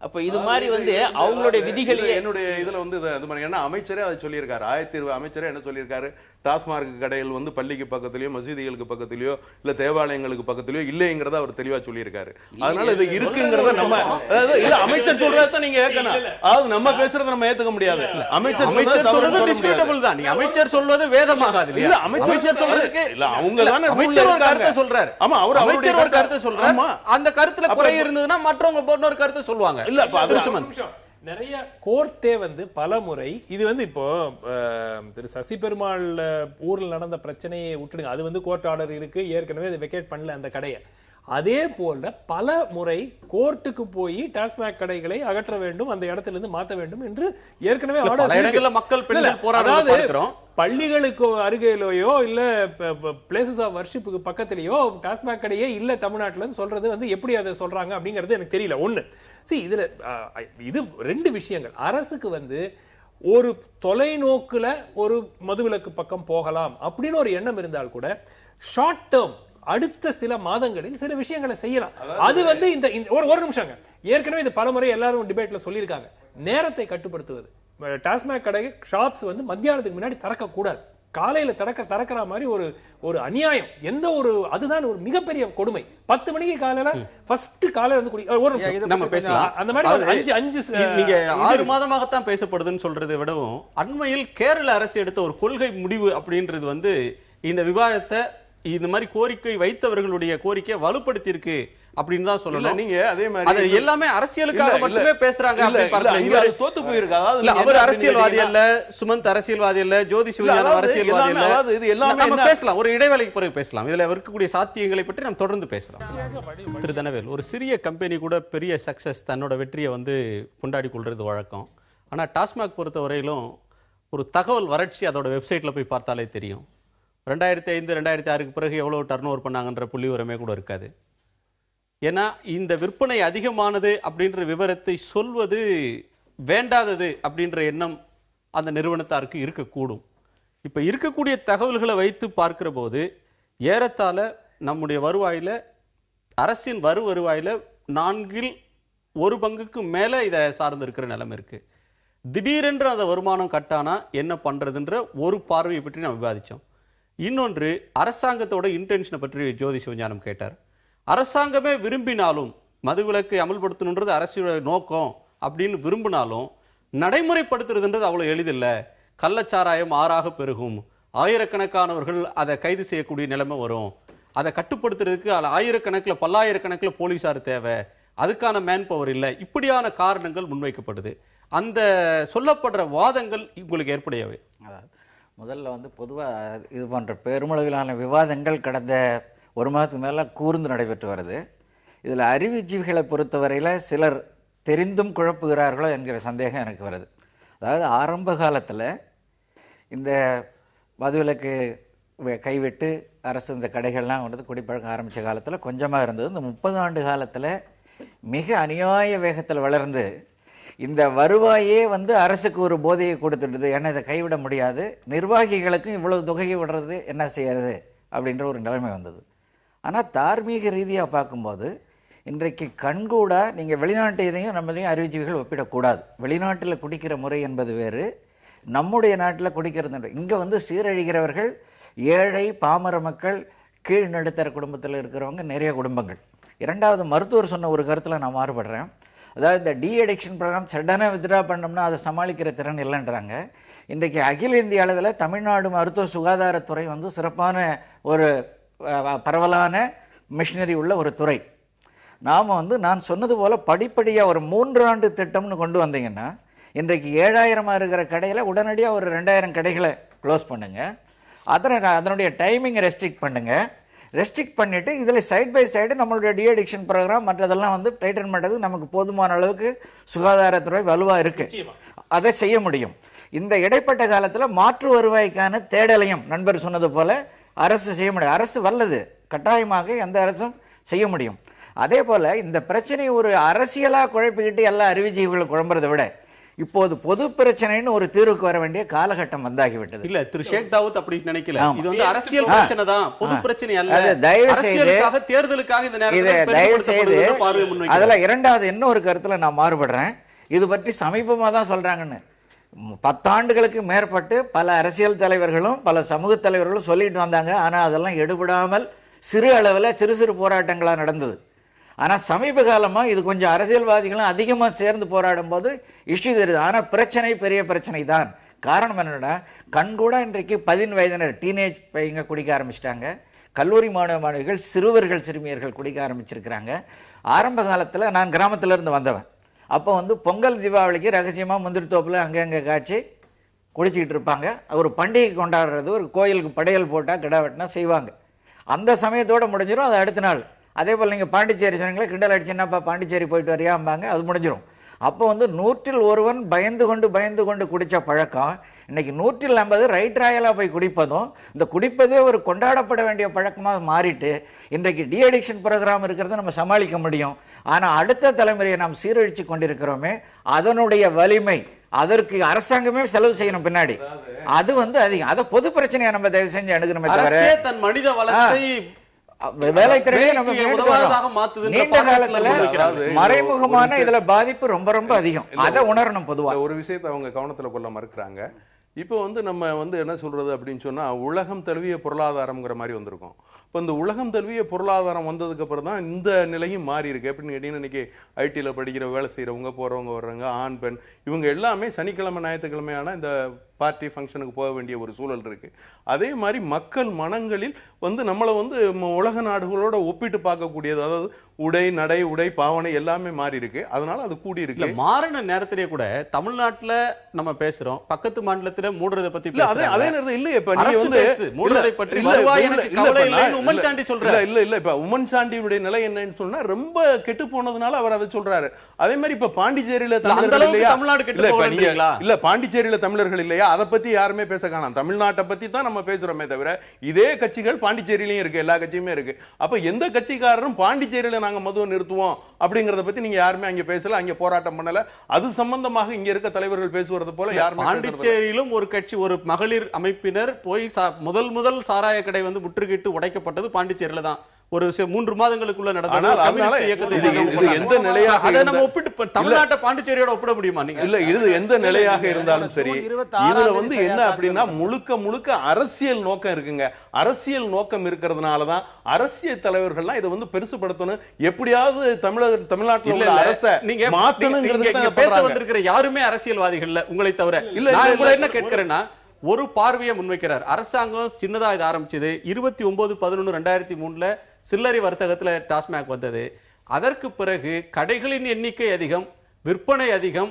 அப்ப இது மாதிரி வந்து அவங்களுடைய விதிகளே என்னுடைய இதுல வந்து என்ன அமைச்சரே அதை சொல்லியிருக்காரு. 1020 அமைச்சரே என்ன சொல்லியிருக்காரு, டாஸ்மார்க் கடைகள் வந்து பள்ளிக்கு பக்கத்துலயோ மசீதிகளுக்கு பக்கத்துலயோ இல்ல தேவாலயங்களுக்கு பக்கத்துலயோ இல்லைங்கிறத அவர் தெளிவா சொல்லியிருக்காரு. அதனால இது இருக்குங்கிறத நம்ம இல்ல அமைச்சர் சொல்றத நீங்க ஏற்கணும். அதாவது நம்ம பேசுறத நம்ம ஏத்துக்க முடியாது. அமைச்சர் சொல்றது டிஸ்பியூட்டபிள் தான். நீங்க அமைச்சர் சொல்வது வேதமாகாது இல்ல. அமைச்சர் சொல்றதுக்கு இல்ல அவங்க தான அமைச்சர் ஒரு கருத்து சொல்றாரு. ஆமா அவர் அமைச்சர் ஒரு கருத்து சொல்றாரு. அந்த கருத்துல குறை இருந்ததுன்னா மற்றவங்க இன்னொரு கருத்து சொல்லுவாங்க. இல்ல நிறைய கோர்ட்டே வந்து பல முறை இது வந்து இப்போ திரு சசி பெருமாள் ஊர்ல நடந்த பிரச்சனையை விட்டுடுங்க, அது வந்து கோர்ட் ஆர்டர் இருக்கு, ஏற்கனவே அதை வெக்கேட் பண்ணல அந்த கடையை. அதே போல பல முறை கோர்ட்டுக்கு போய் டாஸ்மாக் கடைகளை அகற்ற வேண்டும், அந்த இடத்துல இருந்து மாற்ற வேண்டும் என்று ஏற்கனவே ஆர்டர் மக்கள் பெண்கள் போராடுறத பார்க்கிறோம். பள்ளிகளுக்கு அருகிலேயோ இல்ல பிளேசஸ் ஆஃப் வர்ஷிப்புக்கு பக்கத்திலேயோ டாஸ்மாக் கடையே இல்ல தமிழ்நாட்டுல சொல்றது வந்து எப்படி அதை சொல்றாங்க அப்படிங்கிறது எனக்கு தெரியல. ஒண்ணு இதுல இது ரெண்டு விஷயங்கள். அரசுக்கு வந்து ஒரு தொலைநோக்குல ஒரு மதுவிலக்கு பக்கம் போகலாம் அப்படின்னு ஒரு எண்ணம் இருந்தால் கூட ஷார்ட் டேர்ம் அடுத்த சில மாதங்களில் சில விஷயங்களை செய்யலாம். அது வந்து இந்த ஒரு நிமிஷங்க, ஏற்கனவே இது பலமுறை எல்லாரும் டிபேட்ல சொல்லியிருக்காங்க. நேரத்தை கட்டுப்படுத்துவது, டாஸ்மாக் கடை ஷாப்ஸ் வந்து மத்தியானத்துக்கு முன்னாடி திறக்க கூடாது, காலையில திறக்கிற மாதிரி ஒரு அநியாயம். எந்த ஒரு அதுதான் ஒரு மிகப்பெரிய கொடுமை. 10 மணிக்கு காலையில ஃபர்ஸ்ட் காலையில வந்து நம்ம பேசலாம். அந்த மாதிரி 5 நீங்க 6 மாதமாகத்தான் பேசப்படுதுன்னு சொல்றதை விடவும் அண்மையில் கேரள அரசு எடுத்த ஒரு கொள்கை முடிவு அப்படின்றது வந்து இந்த விவாதத்தை இந்த மாதிரி கோரிக்கை வைத்தவர்களுடைய கோரிக்கையை வலுப்படுத்தி இருக்கு அப்படின்னு தான் சொல்லணும். நீங்க அதே மாதிரி அது எல்லாமே அரசியலுக்காக மட்டுமே பேசுறாங்க அப்படி பார்க்கல. தோத்து போயிருக்கு. இல்ல அவர் அரசியல்வாதி அல்ல, சுமந்த் அரசியல்வாதி அல்ல, ஜோதி சிவஞானம் அரசியல்வாதி அல்ல. நம்ம பேசலாம், ஒரு இடைவேளைக்கு பிறகு பேசலாம். இதுல இருக்கக்கூடிய சாத்தியங்களை பற்றி நம்ம தொடர்ந்து பேசலாம். திரு தனவேல், ஒரு சிறிய கம்பெனி கூட பெரிய சக்சஸ் தன்னோட வெற்றியை வந்து கொண்டாடி கொள்றது வழக்கம். ஆனா டாஸ்மாக் பொறுத்த வரையிலும் ஒரு தகவல் வறட்சி அதோட வெப்சைட்ல போய் பார்த்தாலே தெரியும். 2005 2006க்கு பிறகு எவ்வளவு டர்ன் ஓவர் பண்ணாங்கன்ற புள்ளி விவரமே கூட இருக்காது. ஏன்னா இந்த விற்பனை அதிகமானது அப்படின்ற விவரத்தை சொல்வது வேண்டாதது அப்படின்ற எண்ணம் அந்த நிறுவனத்தாருக்கு இருக்கக்கூடும். இப்போ இருக்கக்கூடிய தகவல்களை வைத்து பார்க்கிற போது ஏறத்தாழ நம்முடைய வருவாயில், அரசின் வருவாயில் 4/1 மேலே இதை சார்ந்து இருக்கிற நிலைமை இருக்கு. திடீரென்று அந்த வருமானம் கட்டானா என்ன பண்றதுன்ற ஒரு பார்வையை பற்றி நம்ம விவாதிச்சோம். இன்னொன்று, அரசாங்கத்தோட இன்டென்ஷனை பற்றி ஜோதி சிவஞானம் கேட்டார். அரசாங்கமே விரும்பினாலும் மதுவிலக்கை அமல்படுத்தணுன்றது அரசியலோட நோக்கம் அப்படின்னு விரும்பினாலும் நடைமுறைப்படுத்துறதுன்றது அவ்வளோ எளிதில்லை. கள்ளச்சாராயம் ஆறாக பெருகும், ஆயிரக்கணக்கானவர்கள் அதை கைது செய்யக்கூடிய நிலைமை வரும். அதை கட்டுப்படுத்துறதுக்கு ஆயிரக்கணக்கில் பல்லாயிரக்கணக்கில் போலீஸார் தேவை, அதுக்கான மேன் பவர் இல்லை. இப்படியான காரணங்கள் முன்வைக்கப்படுது. அந்த சொல்லப்படுற வாதங்கள் உங்களுக்கு ஏற்படையவை? அதாவது முதல்ல வந்து பொதுவாக இது போன்ற பெருமளவிலான விவாதங்கள் கடந்த ஒரு மாதத்துக்கு மேலே கூர்ந்து நடைபெற்று வருது. இதில் அறிவுஜீவிகளை பொறுத்தவரையில் சிலர் தெரிந்தும் குழப்புகிறார்களோ என்கிற சந்தேகம் எனக்கு வருது. அதாவது ஆரம்ப காலத்தில் இந்த மதுவிலக்கு கைவிட்டு அரசு இந்த கடைகள்லாம் வந்து குடிப்பழக்கம் ஆரம்பித்த காலத்தில் கொஞ்சமாக இருந்தது. இந்த 30 ஆண்டு காலத்தில் மிக அநியாய வேகத்தில் வளர்ந்து இந்த வருவாயே வந்து அரசுக்கு ஒரு போதையை கொடுத்துடுது. ஏன்னா இதை கைவிட முடியாது, நிர்வாகிகளுக்கும் இவ்வளவு தொகையை விடுறது என்ன செய்யறது அப்படின்ற ஒரு நிலைமை வந்தது. ஆனால் தார்மீக ரீதியாக பார்க்கும்போது இன்றைக்கு கண்கூடா நீங்கள் வெளிநாட்டு இதையும் நம்மளையும் அறிவுஜீவிகள் ஒப்பிடக்கூடாது. வெளிநாட்டில் குடிக்கிற முறை என்பது வேறு, நம்முடைய நாட்டில் குடிக்கிறது. இங்கே வந்து சீரழிகிறவர்கள் ஏழை பாமர மக்கள், கீழ் நடுத்தர குடும்பத்தில் இருக்கிறவங்க நிறைய குடும்பங்கள். இரண்டாவது, மருத்துவர் சொன்ன ஒரு கருத்தில் நான் மாறுபடுறேன். அதாவது இந்த டி அடிக்ஷன் ப்ரோக்ராம் சடனாக வித்ட்ரா பண்ணோம்னா அதை சமாளிக்கிற திறன் இல்லைன்றாங்க. இன்றைக்கு அகில இந்திய அளவில் தமிழ்நாடு மருத்துவ சுகாதாரத்துறை வந்து சிறப்பான ஒரு பரவலான மிஷினரி உள்ள ஒரு துறை. நாம் வந்து நான் சொன்னது போல் படிப்படியாக ஒரு 3 ஆண்டு திட்டம்னு கொண்டு வந்தீங்கன்னா இன்றைக்கு 7000 இருக்கிற கடையில் உடனடியாக ஒரு 2000 கடைகளை க்ளோஸ் பண்ணுங்கள். அதனுடைய டைமிங்கை ரெஸ்ட்ரிக்ட் பண்ணுங்கள். ரெஸ்ட்ரிக்ட் பண்ணிவிட்டு இதில் சைட் பை சைடு நம்மளுடைய டி அடிக்ஷன் ப்ரோக்ராம் மற்றதெல்லாம் வந்து டைட்டன் பண்ணுறது நமக்கு போதுமான அளவுக்கு சுகாதாரத்துறை வலுவாக இருக்குது, அதை செய்ய முடியும். இந்த இடைப்பட்ட காலத்தில் மாற்று வருவாய்க்கான தேடலையும் நண்பர் சொன்னது போல் அரசு செய்ய முடியும். அரசு வல்லது, கட்டாயமாக எந்த அரசும் செய்ய முடியும். அதே போல் இந்த பிரச்சனையை ஒரு அரசியலாக குழப்பிக்கிட்டு எல்லா அறிவுஜீவிகளும் குழம்புறதை விட இப்போது பொது பிரச்சனைன்னு ஒரு தீர்வுக்கு வர வேண்டிய காலகட்டம் வந்தாகிவிட்டது. இல்ல திரு ஷேக் தாவூத் அப்படி நினைக்கல. இது வந்து அரசியல் பிரச்சனை தான், பொது பிரச்சனை அல்ல. தயவு செய்து அரசியலுக்காக தேர்தலுக்காக இந்த நேரத்தில் தயவு செய்து பார்வை முன்வைக்கிறேன். அதுல இரண்டாவது இன்னொரு கருத்துல நான் மாறுபடுறேன். இது பற்றி சமீபமா தான் சொல்றாங்கன்னு. 10 ஆண்டுகளுக்கு மேற்பட்டு பல அரசியல் தலைவர்களும் பல சமூக தலைவர்களும் சொல்லிட்டு வந்தாங்க. ஆனா அதெல்லாம் எடுபடாமல் சிறு அளவில் சிறு சிறு போராட்டங்களா நடந்தது. ஆனால் சமீப காலமாக இது கொஞ்சம் அரசியல்வாதிகளும் அதிகமாக சேர்ந்து போராடும் போது இஷ்யூ தெரியுது. ஆனால் பிரச்சனை பெரிய பிரச்சனை தான். காரணம் என்னென்னா, கண்கூட இன்றைக்கு 10 வயதினர் டீனேஜ் பையங்க குடிக்க ஆரம்பிச்சிட்டாங்க. கல்லூரி மாணவிகள் சிறுவர்கள் சிறுமியர்கள் குடிக்க ஆரம்பிச்சிருக்கிறாங்க. ஆரம்ப காலத்தில் நான் கிராமத்திலேருந்து வந்தவன். அப்போ வந்து பொங்கல் தீபாவளிக்கு ரகசியமாக முந்திரி தோப்பில் அங்கங்கே காய்ச்சி குடிச்சிக்கிட்டு இருப்பாங்க. ஒரு பண்டிகை கொண்டாடுறது, ஒரு கோயிலுக்கு படையல் போட்டால் கிடா வெட்டினா செய்வாங்க. அந்த சமயத்தோடு முடிஞ்சிடும். அது அடுத்த நாள். அதே போல் நீங்கள் பாண்டிச்சேரி சொன்னீங்களே, கிண்டல் அடிச்சுன்னாப்பா பாண்டிச்சேரி போயிட்டு வரையாம்பாங்க, அது முடிஞ்சிடும். அப்போ வந்து 100ல் ஒருவன் பயந்து கொண்டு குடித்த பழக்கம் இன்னைக்கு 150 ரைட் ராயலாக போய் குடிப்பதும், இந்த குடிப்பதே ஒரு கொண்டாடப்பட வேண்டிய பழக்கமாக மாறிட்டு இன்றைக்கு டி அடிக்ஷன் ப்ரோக்ராம் இருக்கிறத நம்ம சமாளிக்க முடியும். ஆனால் அடுத்த தலைமுறையை நாம் சீரழித்து கொண்டிருக்கிறோமே, அதனுடைய வலிமை, அதற்கு அரசாங்கமே செலவு செய்யணும் பின்னாடி. அது வந்து அதிகம். அதை பொது பிரச்சனையை நம்ம தயவு செஞ்சு அணுகணுமே தவிர தன் மனித வளத்தை வேலைத்திறனையே நம்ம நீண்ட காலத்துல மறைமுகமான இதுல பாதிப்பு ரொம்ப ரொம்ப அதிகம். அதை உணரணும். பொதுவா ஒரு விஷயத்தை அவங்க கவனத்துல கொள்ள மறுக்கிறாங்க. இப்போ வந்து நம்ம வந்து என்ன சொல்றது அப்படின்னு சொன்னா, உலகம் தழுவிய பொருளாதாரம்ங்கிற மாதிரி வந்திருக்கும். இப்போ இந்த உலகம் தழுவிய பொருளாதாரம் வந்ததுக்கு அப்புறம் தான் இந்த நிலையும் மாறி இருக்கு. எப்படின்னு கேட்டீங்கன்னா, இன்னைக்கு ஐடியில் படிக்கிற வேலை செய்யறவங்க, போறவங்க வர்றவங்க, ஆண் பெண் இவங்க எல்லாமே சனிக்கிழமை ஞாயிற்றுக்கிழமையான இந்த பார்ட்டி ஃபங்க்ஷனுக்கு போக வேண்டிய ஒரு சூழல் இருக்கு. அதே மாதிரி மக்கள் மனங்களில் வந்து நம்மளை வந்து உலக நாடுகளோட ஒப்பிட்டு பார்க்கக்கூடியது, அதாவது உடை, நடை, உடை, பாவனை எல்லாமே மாறி இருக்கு. அதனால அது கூடி இருக்கு. மாறின நேரத்திலே கூட தமிழ்நாட்டுல நம்ம பேசுறோம், பக்கத்து மாநிலத்துல மூடுறதை பத்தி அதே நேரத்தில் இல்ல. இப்ப நீங்க வந்து மூடுறதை பற்றி உமன் சாண்டி சொல்றாரு. இல்ல இப்ப உமன் சாண்டியுடைய நிலை என்னன்னு சொன்னா, ரொம்ப கெட்டு போனதுனால அவர் அதை சொல்றாரு. அதே மாதிரி இப்ப பாண்டிச்சேரியில தமிழர்கள் இல்லையா, இல்ல பாண்டிச்சேரியில தமிழர்கள் இல்லையா, அதை பத்தி யாருமே பேச காணோம். தமிழ்நாட்டை பத்தி தான் நம்ம பேசுறோமே தவிர இதே கட்சிகள் பாண்டிச்சேரியிலயும் இருக்கு, எல்லா கட்சியுமே இருக்கு. அப்ப எந்த கட்சிக்காரரும் பாண்டிச்சேரியில நாங்க மதுவை நிறுத்துவோம் அப்படிங்கறத பத்தி நீங்க யாருமே அங்க பேசல, அங்க போராட்டம் பண்ணல. அது சம்பந்தமாக இங்க இருக்க தலைவர்கள் பேசுவது போல யாருமே. பாண்டிச்சேரியிலும் ஒரு கட்சி, ஒரு மகளிர் அமைப்பினர் போய் முதல் சாராய கடை வந்து முற்றுகையிட்டு உடைக்கப்பட்டது பாண்டிச்சேரியில தான். ஒரு 3 மாதங்களுக்குள்ள நடந்த எந்த நிலையாக நம்ம ஒப்பிட்டு தமிழ்நாட்டை பாண்டிச்சேரியோட ஒப்பிட முடியுமா? நீங்க இல்ல, இது எந்த நிலையாக இருந்தாலும் சரி, இதுல வந்து என்ன அப்படின்னா முழுக்க அரசியல் நோக்கம் இருக்குங்க. அரசியல் நோக்கம் இருக்கிறதுனாலதான் அரசியல் தலைவர்கள்லாம் இதை வந்து பெருசுபடுத்தணும், எப்படியாவது தமிழ்நாட்டில் உள்ள அரசை மாற்றணும் பேச வந்திருக்கிற யாருமே அரசியல்வாதிகள் உங்களை தவிர. இல்ல, என்ன கேட்கிறேன்னா, ஒரு பார்வையை முன்வைக்கிறார். அரசாங்கம் சின்னதா இது ஆரம்பிச்சது 29/11/2003 சில்லறை வர்த்தகத்துல டாஸ்மாக் வந்தது. அதற்கு பிறகு கடைகளின் எண்ணிக்கை அதிகம், விற்பனை அதிகம்,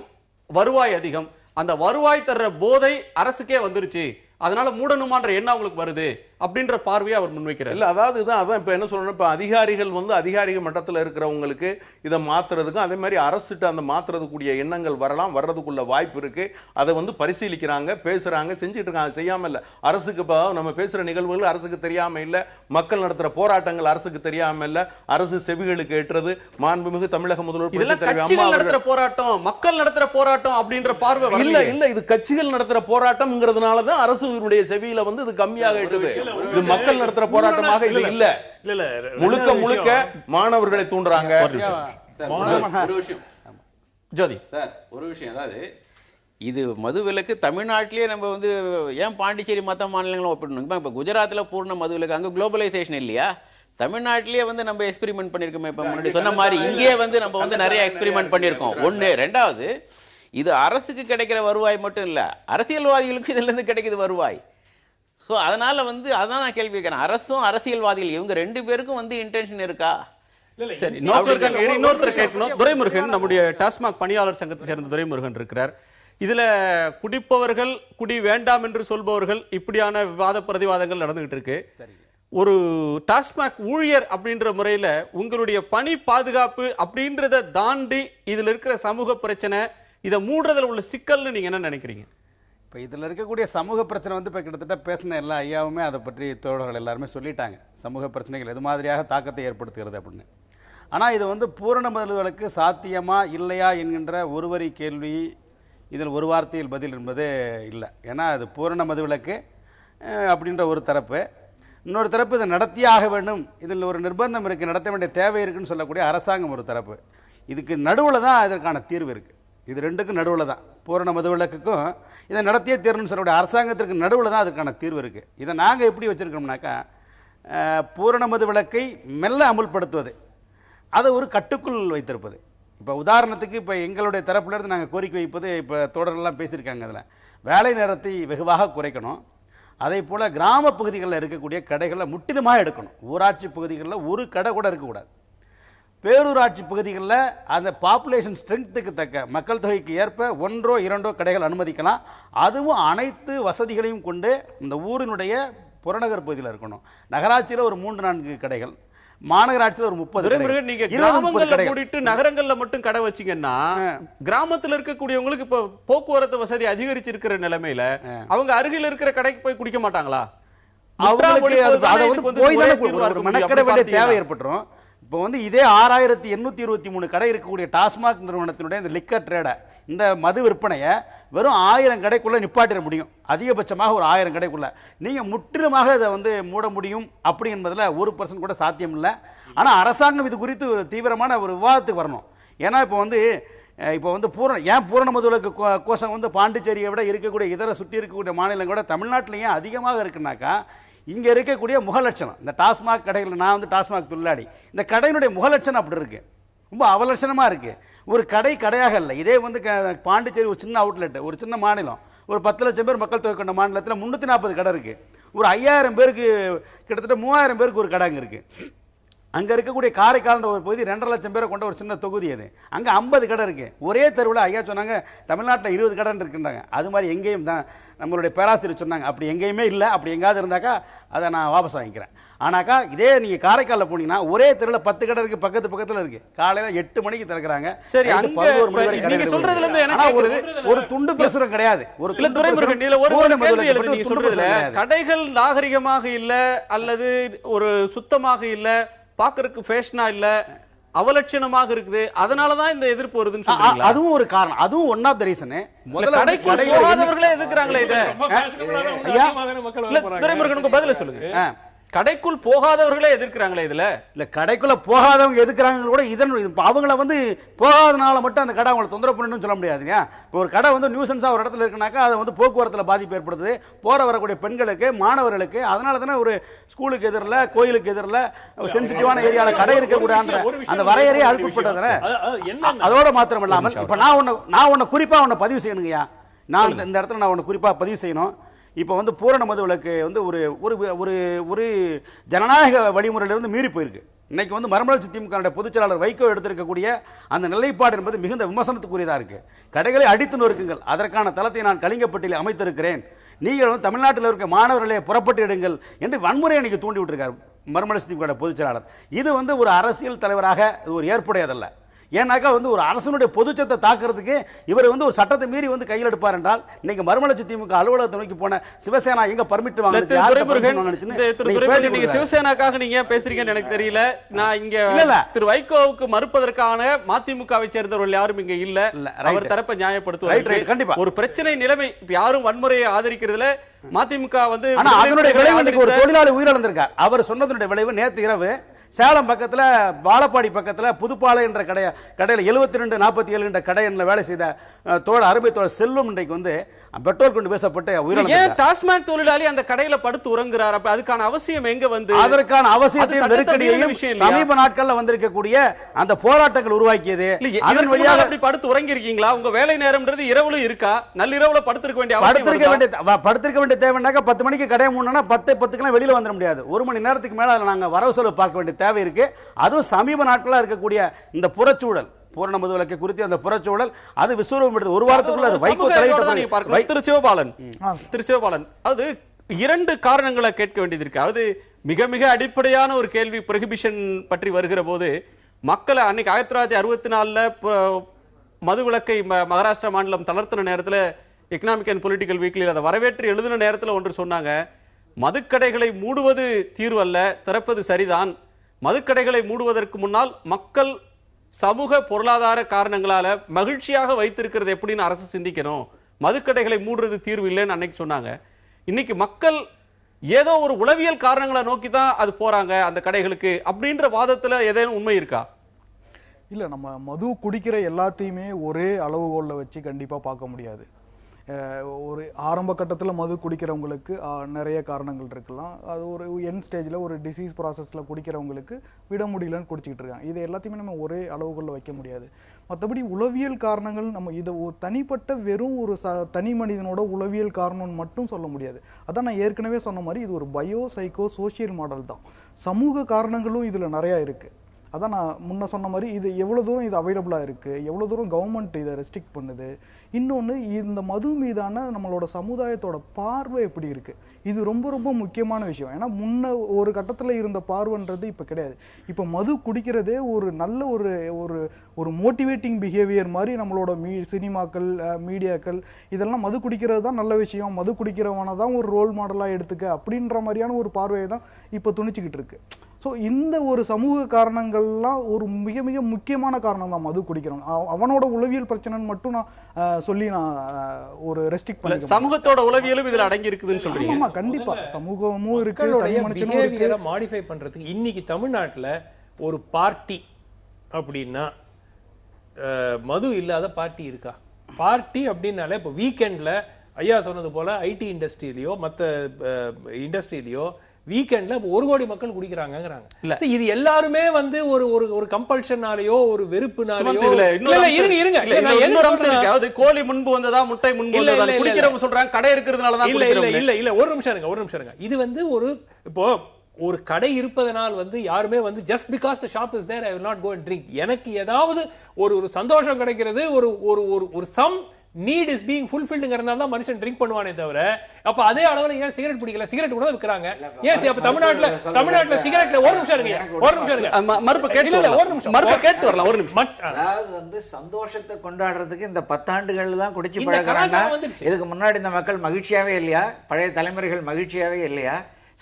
வருவாய் அதிகம். அந்த வருவாய் தர்ற போதை அரசுக்கே வந்துருச்சு, அதனால மூடணுமான்ற எண்ணம் அவங்களுக்கு வருது அப்படின்ற பார்வையை அவர் முன்வைக்கிறார். இல்ல, அதாவது அதான் இப்ப என்ன சொல்லணும், இப்ப அதிகாரிகள் வந்து அதிகாரிகள் மட்டத்தில் இருக்கிறவங்களுக்கு இதை மாத்துறதுக்கும், அதே மாதிரி அரசுட்டு அந்த மாத்துறதுக்குரிய எண்ணங்கள் வர்றதுக்குள்ள வாய்ப்பு இருக்கு. அதை வந்து பரிசீலிக்கிறாங்க, பேசுறாங்க, செஞ்சுட்டு இருக்காங்க. செய்யாம இல்ல. அரசுக்கு நம்ம பேசுற நிகழ்வுகள் அரசுக்கு தெரியாம இல்ல, மக்கள் நடத்துற போராட்டங்கள் அரசுக்கு தெரியாம இல்ல, அரசு செவிகளுக்கு ஏற்றது. மாண்புமிகு தமிழக முதல்வர் நடத்துற போராட்டம், மக்கள் நடத்துற போராட்டம் அப்படின்ற பார்வை இல்ல. இது கட்சிகள் நடத்துற போராட்டம்ங்கிறதுனாலதான் அரசுடைய செவியில வந்து இது கம்மியாக ஏற்றுது. இது மக்கள் நடத்துற போராட்டமாக இது இல்ல. முழுக்க மாணவர்களை தூண்டுறாங்க. ஜோதி சார், ஒரு விஷயம், அதாவது இது மதுவிலக்கு தமிழ்நாட்டிலேயே நம்ம வந்து ஏன் பாண்டிச்சேரி மற்ற மாநிலங்களும் ஒப்பிடணும்? இப்ப குஜராத்ல பூர்ண மதுவிலக்கு, அங்க குளோபலைசேஷன் இல்லையா? தமிழ்நாட்டிலேயே வந்து நம்ம எக்ஸ்பெரிமெண்ட் பண்ணிருக்கோம். இப்ப முன்னாடி சொன்ன மாதிரி இங்கே வந்து நம்ம வந்து நிறைய எக்ஸ்பெரிமெண்ட் பண்ணிருக்கோம். ஒண்ணு. ரெண்டாவது, இது அரசுக்கு கிடைக்கிற வருவாய் மட்டும் இல்ல, அரசியல்வாதிகளுக்கு இதுல இருந்து கிடைக்குது வருவாய். ஸோ அதனால வந்து அதான் நான் கேள்வி கேட்கிறேன், அரசும் அரசியல்வாதிகள் இவங்க 2 பேருக்கும் வந்து இன்டென்ஷன் இருக்கா? சரி, இன்னொருத்தர் கேட்கணும். துரைமுருகன், நம்முடைய டாஸ்மாக் பணியாளர் சங்கத்தை சேர்ந்த துரைமுருகன் இருக்கிறார். இதுல குடிப்பவர்கள், குடி வேண்டாம் என்று சொல்பவர்கள், இப்படியான விவாத பிரதிவாதங்கள் நடந்துகிட்டு இருக்கு. ஒரு டாஸ்மாக் ஊழியர் அப்படின்ற முறையில உங்களுடைய பணி பாதுகாப்பு அப்படின்றத தாண்டி இதுல இருக்கிற சமூக பிரச்சனை, இதை மூடுறதுல உள்ள சிக்கல்னு நீங்க என்ன நினைக்கிறீங்க? இப்போ இதில் இருக்கக்கூடிய சமூக பிரச்சனை வந்து இப்போ கிட்டத்தட்ட பேசின எல்லா ஐயாவுமே அதை பற்றி தோழர்கள் எல்லாருமே சொல்லிட்டாங்க. சமூக பிரச்சனைகள் எது மாதிரியாக தாக்கத்தை ஏற்படுத்துகிறது அப்படின்னு. ஆனால் இது வந்து பூரண மதுவிலக்கு சாத்தியமா இல்லையா என்கின்ற ஒருவரி கேள்வி இதில் ஒரு வார்த்தையில் பதில் என்பது இல்லை. ஏன்னா அது பூரண மதுவிலக்கு அப்படின்ற ஒரு தரப்பு, இன்னொரு தரப்பு இதை நடத்தியே ஆக வேண்டும், இதில் ஒரு நிர்பந்தம் இருக்குது, நடத்த வேண்டிய தேவை இருக்குன்னு சொல்லக்கூடிய அரசாங்கம் ஒரு தரப்பு. இதுக்கு நடுவில் தான் இதற்கான தீர்வு இருக்குது. இது ரெண்டுக்கும் நடுவில் தான், பூரண மதுவிலக்குக்கும் இதை நடத்தியே தீரணும்னு சொல்லக்கூடிய அரசாங்கத்திற்கு நடுவில் தான் அதற்கான தீர்வு இருக்குது. இதை நாங்கள் எப்படி வச்சுருக்கோம்னாக்கா, பூரண மதுவிலக்கை மெல்ல அமுல்படுத்துவது, அதை ஒரு கட்டுக்குள் வைத்திருப்பது. இப்போ உதாரணத்துக்கு இப்போ எங்களுடைய தரப்பிலிருந்து நாங்கள் கோரிக்கை வைப்பது, இப்போ தொடரெல்லாம் பேசியிருக்காங்க, அதில் வேலை நேரத்தை வெகுவாக குறைக்கணும். அதே போல் கிராம பகுதிகளில் இருக்கக்கூடிய கடைகளை முற்றிலுமாக எடுக்கணும். ஊராட்சி பகுதிகளில் ஒரு கடை கூட இருக்கக்கூடாது. பேரூராட்சி பகுதிகளில் அந்த பாப்புலேஷன் ஸ்ட்ரென்த்துக்கு தக்க மக்கள் தொகைக்கு ஏற்ப 1 or 2 கடைகள் அனுமதிக்கலாம். அதுவும் அனைத்து வசதிகளையும் கொண்டு இந்த ஊரினுடைய புறநகர் பகுதியில் இருக்கணும். நகராட்சியில் ஒரு 3-4 கடைகள், மாநகராட்சியில் ஒரு 30. நீங்க கிராமங்கள்ல கூடிட்டு நகரங்கள்ல மட்டும் கடை வச்சீங்கன்னா கிராமத்துல இருக்கக்கூடியவங்களுக்கு இப்ப போக்குவரத்து வசதி அதிகரிச்சிருக்கிற நிலைமையில அவங்க அருகில் இருக்கிற கடைக்கு போய் குடிக்க மாட்டாங்களா? மெனக்கட வேண்டிய தேவை ஏற்பட்டுரும். இப்போ வந்து இதே 6823 கடை இருக்கக்கூடிய டாஸ்மாக் நிறுவனத்தினுடைய இந்த லிக்கர் ட்ரேடை, இந்த மது விற்பனையை வெறும் 1000 கடைக்குள்ள நிப்பாட்டிட முடியும். அதிகபட்சமாக ஒரு 1000 கடைக்குள்ள நீங்க முற்றிலுமாக இதை வந்து மூட முடியும் அப்படி என்பதில் 1% கூட சாத்தியம் இல்லை. ஆனால் அரசாங்கம் இது குறித்து தீவிரமான ஒரு விவாதத்துக்கு வரணும். ஏன்னா இப்போ வந்து பூரண மதுவிலக்கு கோஷம் வந்து பாண்டிச்சேரியை விட இருக்கக்கூடிய இதர சுற்றி இருக்கக்கூடிய மாநிலங்களோட கூட தமிழ்நாட்டிலேயே அதிகமாக இருக்குனாக்கா, இங்கே இருக்கக்கூடிய முகலட்சணம், இந்த டாஸ்மாக் கடைகளில், நான் வந்து டாஸ்மாக் தொழிலாளி, இந்த கடையினுடைய முகலட்சணம் அப்படி இருக்கு, ரொம்ப அவலட்சணமாக இருக்கு. ஒரு கடையாக இல்லை. இதே வந்து பாண்டிச்சேரி ஒரு சின்ன அவுட்லெட், ஒரு சின்ன மாநிலம், ஒரு 10 லட்சம் பேர் மக்கள் தொகை கொண்ட மாநிலத்தில் 340 கடை இருக்கு. ஒரு 5000 பேருக்கு கிட்டத்தட்ட 3000 பேருக்கு ஒரு கடை அங்கே இருக்கு. அங்கே இருக்கக்கூடிய காரைக்கால்ன்ற ஒரு பகுதி 2.5 லட்சம் பேரை கொண்ட ஒரு சின்ன தொகுதி, அது அங்கே 50 கடை இருக்கு. ஒரே தெருவில் ஐயா சொன்னாங்க தமிழ்நாட்டில் 20 கடை இருக்குன்றாங்க. அது மாதிரி எங்கேயும் தான் நம்மளுடைய பேராசிரியர் சொன்னாங்க, அப்படி எங்கேயுமே இல்லை. அப்படி எங்காவது இருந்தாக்கா அதை நான் வாபஸ் வாங்கிக்கிறேன். ஆனாக்கா இதே நீங்கள் காரைக்காலில் போனீங்கன்னா ஒரே தெருவில் 10 கடை இருக்கு, பக்கத்தில் இருக்கு. காலையில் 8 மணிக்கு திறக்கிறாங்க, சரி 11 மணி வரை. நீங்க சொல்றதுல இருந்து எனக்கு ஒரு துண்டு பிரசுரம் கிடையாது. கடைகள் நாகரிகமாக இல்ல அல்லது ஒரு சுத்தமாக இல்ல, பாக்குறதுக்கு ஃபேஷனா இல்ல, அவலட்சணமாக இருக்குது, அதனாலதான் இந்த எதிர்ப்பு வருதுன்னு சொல்றீங்களா? அதுவும் ஒரு காரணம், அதுவும் ஒன் ஆஃப் தி ரீசன். முதல்ல கடைக்குள் போகாதவர்களே எதிர்க்கறாங்களே இத. துரைமுருகனுக்கு பதில சொல்லுங்க. கடைக்குள் போகாதவர்களே எதிர்க்கிறாங்களே இதுல. இல்ல கடைக்குள்ள போகாதவங்க எதிர்க்கிறாங்க கூட, இதன் அவங்கள வந்து போகாதனால மட்டும் அந்த கடை அவங்களை தொந்தரவு பண்ணணும்னு சொல்ல முடியாதுங்க. இப்போ ஒரு கடை வந்து நியூசன்ஸா ஒரு இடத்துல இருக்குனாக்கா அதை வந்து போக்குவரத்துல பாதிப்பு ஏற்படுத்துது, போற வரக்கூடிய பெண்களுக்கு, மாணவர்களுக்கு. அதனால தானே ஒரு ஸ்கூலுக்கு எதிரில், கோயிலுக்கு எதிரில், சென்சிட்டிவான ஏரியால கடை இருக்கக்கூடாது அந்த வரையறையே அதுக்கு உட்பட்டதானே. அதோட மாத்திரம் இல்லாமல் இப்ப நான் உன்னை குறிப்பா உன்னை பதிவு செய்யணுங்கய்யா, நான் இந்த இடத்துல நான் உன்னை குறிப்பா பதிவு செய்யணும். இப்போ வந்து பூரண மதுவிலக்கு வந்து ஒரு ஒரு ஒரு ஜனநாயக வழிமுறையிலிருந்து மீறி போயிருக்கு. இன்னைக்கு வந்து மறுமலர்ச்சி திமுக பொதுச்செயலாளர் வைகோ எடுத்திருக்கக்கூடிய அந்த நிலைப்பாடு என்பது மிகுந்த விமர்சனத்துக்குரியதாக இருக்கு. கடைகளை அடித்து நொறுக்குங்கள், அதற்கான தளத்தை நான் கலிங்கப்பட்டியில் அமைத்திருக்கிறேன், நீங்கள் வந்து தமிழ்நாட்டில் இருக்க மாணவர்களே புறப்பட்டிடுங்கள் என்று வன்முறை அன்னைக்கு தூண்டி விட்டுருக்கார் மறுமலர்ச்சி திமுக பொதுச்செயலாளர். இது வந்து ஒரு அரசியல் தலைவராக ஒரு ஏற்புடையதல்ல. ஏன்னாக்கா வந்து ஒரு அரசனுடைய பொதுச்சத்தை தாக்குறதுக்கு இவர் வந்து ஒரு சட்டத்தை மீறி வந்து கையில் எடுப்பார் என்றால், இன்னைக்கு மறுமலர்ச்சி திமுக அலுவலகத்தை நோக்கி போன சிவசேனா எங்க பர்மிட் வாங்க? நீங்க சிவசேனாக்காக நீங்க பேசுறீங்கன்னு எனக்கு தெரியல. நான் இங்க திரு வைகோவுக்கு மறுப்பதற்கான மதிமுகவை சேர்ந்தவர்கள் யாரும் இங்க இல்ல. அவர் தரப்பை நியாயப்படுத்துவார். கண்டிப்பா ஒரு பிரச்சனை நிலைமை, யாரும் வன்முறையை ஆதரிக்கிறதுல மதிமுக வந்து அதனுடைய விளைவு ஒரு தொழிலாளி உயிரிழந்திருக்கார். அவர் சொன்னதனுடைய விளைவு நேற்று இரவு சேலம் பக்கத்துல, வாழப்பாடி பக்கத்துல புதுப்பாலை என்ற கடையில் 7247 என்ற கடையில் வேலை செய்த அருமை தோழர் செல்வம் இன்றைக்கு வந்து பெட்ரோல் கொண்டு பேசப்பட்டு உயிரிழந்தார். டாஸ்மாக் தொழிலாளி அந்த கடையில படுத்து உறங்குறார். அப்ப அதுக்கான அவசியம் எங்க வந்து? அதற்கான அவசியத்தையும் நெருக்கடியையும் சமீப நாட்கள்ல வந்திருக்கக்கூடிய அந்த போராட்டங்கள் உருவாக்கியது. அதன் வழியாக அப்படி படுத்து உறங்கி இருக்கீங்களா? உங்க வேலை நேரம்ன்றது இரவுல இருக்கா? நள்ளிரவுல படுத்திருக்க வேண்டிய படுத்திருக்க வேண்டிய தேவைன்னாக்கா 10 மணிக்கு கடை மூடனா 10:10 வெளியில வந்துட முடியாது. 1 மணி நேரத்துக்கு மேல நாங்க வரவு செலவு பார்க்க வேண்டிய தேவை இருக்கு. அதுவும் சமீப நாட்களா இருக்கக்கூடிய இந்த புறச்சூழல், பூரண மதுவிலக்கு குறித்து அந்த புறச்சூழல், அது விஸ்வரூபம் எடுத்து ஒரு வாரத்துக்குள்ள அது வைகோ தலையிட்ட. திரு சிவபாலன், அது 2 காரணங்களை கேட்க வேண்டியது இருக்கு. அது மிக மிக அடிப்படையான ஒரு கேள்வி. ப்ரொஹிபிஷன் பற்றி வருகிற போது மக்களை அன்னைக்கு 1964 மதுவிலக்கை மகாராஷ்டிரா மாநிலம் தளர்த்தின நேரத்தில் எக்கனாமிக் அண்ட் பொலிட்டிக்கல் வீக்லியில் அதை வரவேற்று எழுதின நேரத்தில் ஒன்று சொன்னாங்க, மதுக்கடைகளை மூடுவது தீர்வு அல்ல, திறப்பது சரிதான். மதுக்கடைகளை மூடுவதற்கு முன்னால் மக்கள் சமூக பொருளாதார காரணங்களால மகிழ்ச்சியாக வைத்திருக்கிறது எப்படின்னு அரசு சிந்திக்கணும். மதுக்கடைகளை மூடுறது தீர்வு இல்லைன்னு அன்னைக்கு சொன்னாங்க. இன்னைக்கு மக்கள் ஏதோ ஒரு உளவியல் காரணங்களை நோக்கி தான் அது போறாங்க அந்த கடைகளுக்கு அப்படின்ற வாதத்துல ஏதேனும் உண்மை இருக்கா? இல்ல, நம்ம மது குடிக்கிற எல்லாத்தையுமே ஒரே அளவுகோல்ல வச்சு கண்டிப்பா பார்க்க முடியாது. ஒரு ஆரம்ப கட்டத்தில் மது குடிக்கிறவங்களுக்கு நிறைய காரணங்கள் இருக்கலாம். அது ஒரு என் ஸ்டேஜில் ஒரு டிசீஸ் ப்ராசஸில் குடிக்கிறவங்களுக்கு விட முடியலன்னு குடிச்சிக்கிட்டு இருக்காங்க. இது எல்லாத்தையுமே நம்ம ஒரே அளவுகளில் வைக்க முடியாது. மற்றபடி உளவியல் காரணங்கள் நம்ம இதை தனிப்பட்ட வெறும் ஒரு தனி மனிதனோட உளவியல் காரணம்னு மட்டும் சொல்ல முடியாது. அதான் நான் ஏற்கனவே சொன்ன மாதிரி இது ஒரு பயோ சைக்கோ சோசியல் மாடல் தான். சமூக காரணங்களும் இதில் நிறையா இருக்குது. அதான் நான் முன்ன சொன்ன மாதிரி இது எவ்வளோ தூரம் இது அவைலபிளாக இருக்குது, எவ்வளோ தூரம் கவர்மெண்ட் இதை ரெஸ்ட்ரிக்ட் பண்ணுது, இன்னொன்று இந்த மது மீதான நம்மளோட சமுதாயத்தோட பார்வை எப்படி இருக்குது, இது ரொம்ப ரொம்ப முக்கியமான விஷயம். ஏன்னா முன்ன ஒரு கட்டத்தில் இருந்த பார்வைன்றது இப்போ கிடையாது. இப்போ மது குடிக்கிறதே ஒரு நல்ல ஒரு ஒரு ஒரு மோட்டிவேட்டிங் பிஹேவியர் மாதிரி நம்மளோட சினிமாக்கள் மீடியாக்கள் இதெல்லாம் மது குடிக்கிறது தான் நல்ல விஷயம், மது குடிக்கிறவனை தான் ஒரு ரோல் மாடலாக எடுத்துக்க அப்படின்ற மாதிரியான ஒரு பார்வையை தான் இப்போ துணிச்சிக்கிட்டு இருக்கு. ஸோ இந்த ஒரு சமூக காரணங்கள்லாம் ஒரு மிக மிக முக்கியமான காரணம் தான் மது குடிக்கிறோம். அவனோட உளவியல் பிரச்சனைன்னு மட்டும் நான் சொல்லி நான் ஒரு ரெஸ்ட்ரிக்ட் பண்ணல. சமூகத்தோட உளவியலும் இதுல அடங்கி இருக்குதுன்னு சொல்றீங்க. ஆமா, கண்டிப்பா சமூகமும் இருக்கு, தனி மனுஷனும் இருக்கு. மாடிஃபை பண்றதுக்கு இன்னைக்கு தமிழ்நாட்டுல ஒரு பார்ட்டி அப்படின்னா மது இல்லாத பார்ட்டி இருக்கா? பார்ட்டி அப்படின்னாலே இப்போ வீக்கெண்ட்ல ஐயா சொன்னது போல ஐடி இண்டஸ்ட்ரியிலயோ மற்ற இண்டஸ்ட்ரியிலயோ வீக்கெண்ட்ல ஒரு கோடி மக்கள் குடிக்கிறாங்க. இது எல்லாருமே வந்து ஒரு ஒரு கம்பல்ஷனாலயோ ஒரு வெறுப்புனாலயோ இருங்க. கோழி முன்பு வந்ததா முட்டை முன்பு வந்ததா குடிக்கிறவங்க சொல்றாங்க, கடை இருக்கிறதுனால தான் குடிக்கிறவங்க. இல்ல ஒரு நிமிஷம் இருங்க. இது வந்து இப்போ ஒரு கடை இருப்பதனால் வந்து யாருமே வந்து just because the shop is there I will not go and drink. எனக்கு ஏதாவது ஒரு சந்தோஷம் கிடைக்கிறது, ஒரு ஒரு ஒரு some need is being fulfilledங்கறனால தான் மனுஷன் ட்ரிங்க் பண்ணுவானே தவிர அப்ப அதே அளவுல ஏன் சிகரெட் பிடிக்கல? சிகரெட் கூட விக்கறாங்க. ஏன் அப்ப தமிழ்நாட்டுல சிகரெட்ல ஒரு நிமிஷம் இருங்க. மறுப்பு கேட்டு வரலாம் ஒரு நிமிஷம். அதாவது வந்து சந்தோஷத்தை கொண்டாடுறதுக்கு இந்த 10 ஆண்டுகள் தான் குடிச்சு பழகுறாங்க. இதுக்கு முன்னாடி இந்த மக்கள் மகிழ்ச்சியாவே இல்லையா? பழைய தலைமுறைகள் மகிழ்ச்சியாவே இல்லையா?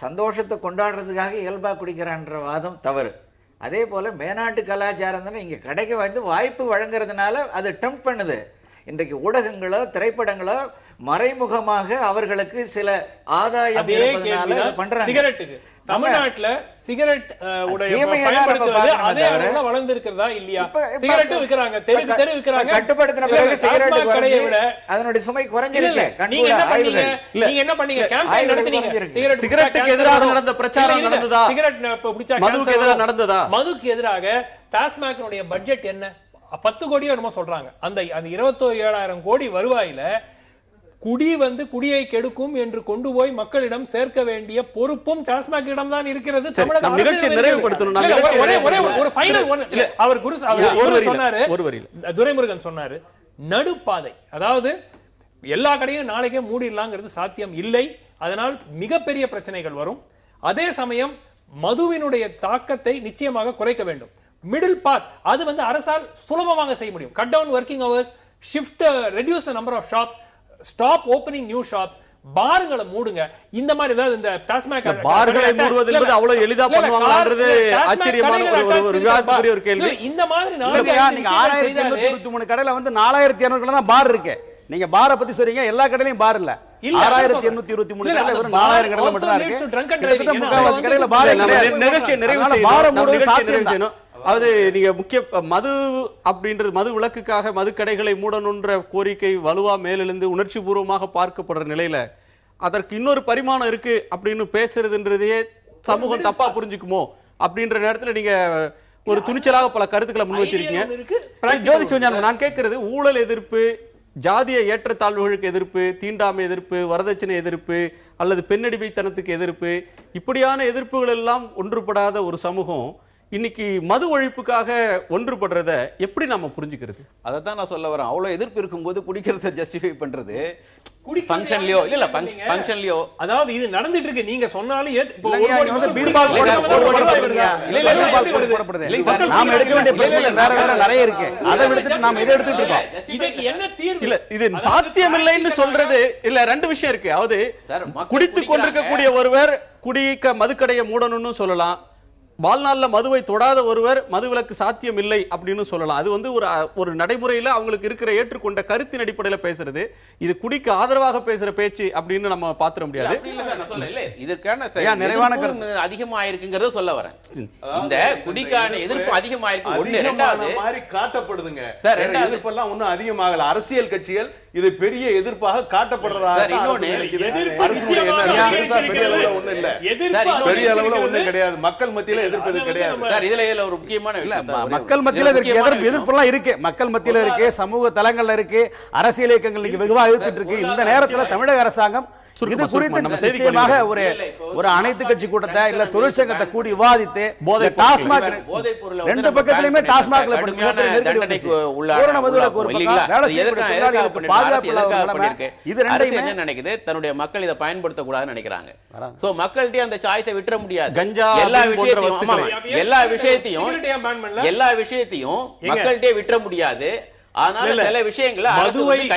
சந்தோஷத்தை கொண்டாடுறதுக்காக இயல்பா குடிக்கிறான்ற வாதம் தவறு. அதே போல மேநாட்டு கலாச்சாரம் தானே இங்க கடைக்கு வந்து வாய்ப்பு வழங்குறதுனால அது டெம்ப்ட் பண்ணுது. இன்றைக்கு ஊடகங்களோ திரைப்படங்களோ மறைமுகமாக அவர்களுக்கு சில ஆதாயம் பண்றாங்க. சிகரெட்டுக்கு தமிழ்நாட்டுல சிகரெட் பயன்படுத்துவது அதே அளவுல வளர்ந்திருக்கிறதா இல்லையா? சிகரெட் விக்கிறாங்க, தெரு விக்கிறாங்க. கட்டுப்படுத்தின பிறகு சிகரெட் கடையை விட அதனுடைய சுமை குறைஞ்சிருக்கு. நீங்க என்ன பண்ணீங்க? கேம்பெயின் நடத்துனீங்க. சிகரெட்டுக்கு எதிராக நடந்த பிரச்சாரம் நடந்ததா? சிகரெட் பிடிச்சா மதுவுக்கு எதிராக நடந்ததா? மதுக்கு எதிராக டாஸ்மாக்னுடைய பட்ஜெட் என்ன? 10 கோடியோ என்னமோ சொல்றாங்க. அந்த 27,000 கோடி வருவாயில குடி வந்து குடியை கெடுக்கும் என்று கொண்டு போய் மக்களிடம் சேர்க்க வேண்டிய பொறுப்பும் டாஸ்மாகிடம் தான் இருக்கிறது. தமிழக துரைமுருகன் சொன்னாரு நடுப்பாதை, அதாவது எல்லா கடையும் நாளைக்கே மூடிடலாங்கிறது சாத்தியம் இல்லை. அதனால் மிகப்பெரிய பிரச்சனைகள் வரும். அதே சமயம் மதுவினுடைய தாக்கத்தை நிச்சயமாக குறைக்க வேண்டும். மிடில் பாத் அது வந்து அரசால் சுலபமாக செய்ய முடியும். Cut down working hours, shift, reduce the number of shops, stop opening new shops, பார்களை மூடுங்க. இந்த மாதிரி ஏதாவது இந்த டாஸ்மாக் பார்களை மூடுவது என்பது அவ்வளவு எளிதா பண்ணுவாங்கன்றது ஆச்சரியமான ஒரு விவாதத்துக்குரிய ஒரு கேள்வி. இந்த மாதிரி நீங்க 6,823 கடையில வந்து 4,200 தான் பார் இருக்கு. நீங்க பாரை பத்தி சொல்றீங்க, எல்லா கடையிலயும் பார் இல்ல. 6,823 கடையில வெறும் 4,000 கடையில மட்டும் தான் இருக்கு. முக்காவாசி கடையில பார் இல்ல. நிகழ்ச்சி நிறைவு செய்யணும். அது நீங்க முக்கிய மது அப்படின்றது மது விலக்குக்காக மது கடைகளை மூடணுன்ற கோரிக்கை வலுவா மேலிருந்து உணர்ச்சி பூர்வமாக பார்க்கப்படுற நிலையில அதற்கு இன்னொரு பரிமாணம் இருக்கு அப்படின்னு பேசுறதுன்றதையே சமூகம் தப்பா புரிஞ்சுக்குமோ அப்படின்ற நேரத்துல நீங்க ஒரு துணிச்சலாக பல கருத்துக்களை முன் வச்சிருக்கீங்க. ஜோதி சிவஞானம், நான் கேட்கறது ஊழல் எதிர்ப்பு, ஜாதிய ஏற்றத்தாழ்வுகளுக்கு எதிர்ப்பு, தீண்டாமை எதிர்ப்பு, வரதட்சணை எதிர்ப்பு அல்லது பெண்ணடிமைத்தனத்துக்கு எதிர்ப்பு, இப்படியான எதிர்ப்புகள் எல்லாம் ஒன்றுபடாத ஒரு சமூகம் இன்னைக்கு மது ஒழிப்புக்காக ஒன்றுபடுறத எப்படி நாம புரிஞ்சுக்கிறது? அதை தான் நான் சொல்ல வரேன். அவ்வளவு எதிர்ப்பு இருக்கும்போது குடிக்கிறத ஜஸ்டிஃபை பண்றது ஃபங்க்ஷன்லயோ இல்ல ஃபங்க்ஷன்லயோ, அதாவது இது நடந்துட்டு இருக்கு. நீங்க சொன்னாலும் நாம எடுக்க வேண்டிய பிரச்சனை வேற வேற நிறைய இருக்கு. அதை விடுத்து நாம இதை எடுத்துட்டு இருக்கோம். இதுக்கு என்ன தீர்வு? இல்ல இது சாத்தியம் இல்லைன்னு சொல்றது இல்ல. ரெண்டு விஷயம் இருக்கு. அதாவது குடித்துக் கொண்டிருக்கக்கூடிய ஒருவர் குடிக்க மதுக்கடையை மூடணும்னு சொல்லலாம், வாழ்நாள்ல மதுவை தொடாத ஒருவர் மதுவிலக்கு சாத்தியம் இல்லை அப்படின்னு சொல்லலாம். அது வந்து ஒரு நடைமுறையில அவங்களுக்கு இருக்கிற ஏற்றுக்கொண்ட கருத்தின் அடிப்படையில் பேசுறது. இது குடிக்கு ஆதரவாக பேசுற பேச்சு அப்படின்னு நம்ம பாத்திர முடியாது. இதற்கான நிறைவான அதிகமா இருக்குங்கிறத சொல்ல வரேன். இந்த குடிக்கான எதிர்ப்பு அதிகமா இருக்கு. ஒண்ணு ரெண்டாவது மாதிரி காட்டப்படுதுங்க சார். எதிர்ப்பெல்லாம் ஒன்னும் அதிகமாகல. அரசியல் கட்சிகள் இது பெரிய எதிர்ப்பாக காட்டப்படுறதாக பெரிய அளவுல ஒண்ணும் கிடையாது. மக்கள் மத்தியில எதிர்ப்பு கிடையாது சார். இதுல ஒரு முக்கியமான விஷயம், மக்கள் மத்தியில எதிர்ப்பு எல்லாம் இருக்கு. மக்கள் மத்தியில இருக்கு, சமூக தளங்கள்ல இருக்கு, அரசியல் இயக்கங்கள் இங்க வெகுவா எதிர்த்துட்டு இருக்கு. இந்த நேரத்துல தமிழக அரசாங்கம் இது குறித்து நிச்சயமாக ஒரு அனைத்து கட்சி கூட்டத்தை இல்ல தொழிற்சங்கத்தை கூடி விவாதித்து டாஸ்மாக் ரெண்டு பக்கத்திலுமே டாஸ்மாக்ல பூரண மதுவிலக்கு ஒரு பக்கம், வேலை செய்யக்கூடிய தொழிலாளிகளுக்கு பாதுகாப்பு இல்லாத இது ரெண்டையுமே என்ன நினைக்குது, தன்னுடைய மக்கள் இதை பயன்படுத்த கூடாதுன்னு நினைக்கிறாங்க. சோ மக்கள்கிட்ட அந்த சாய்ஸை விட்டுற முடியாது. கஞ்சா எல்லா விஷயத்தையும் மக்கள்கிட்ட விட்டுற முடியாது. சில விஷயங்களை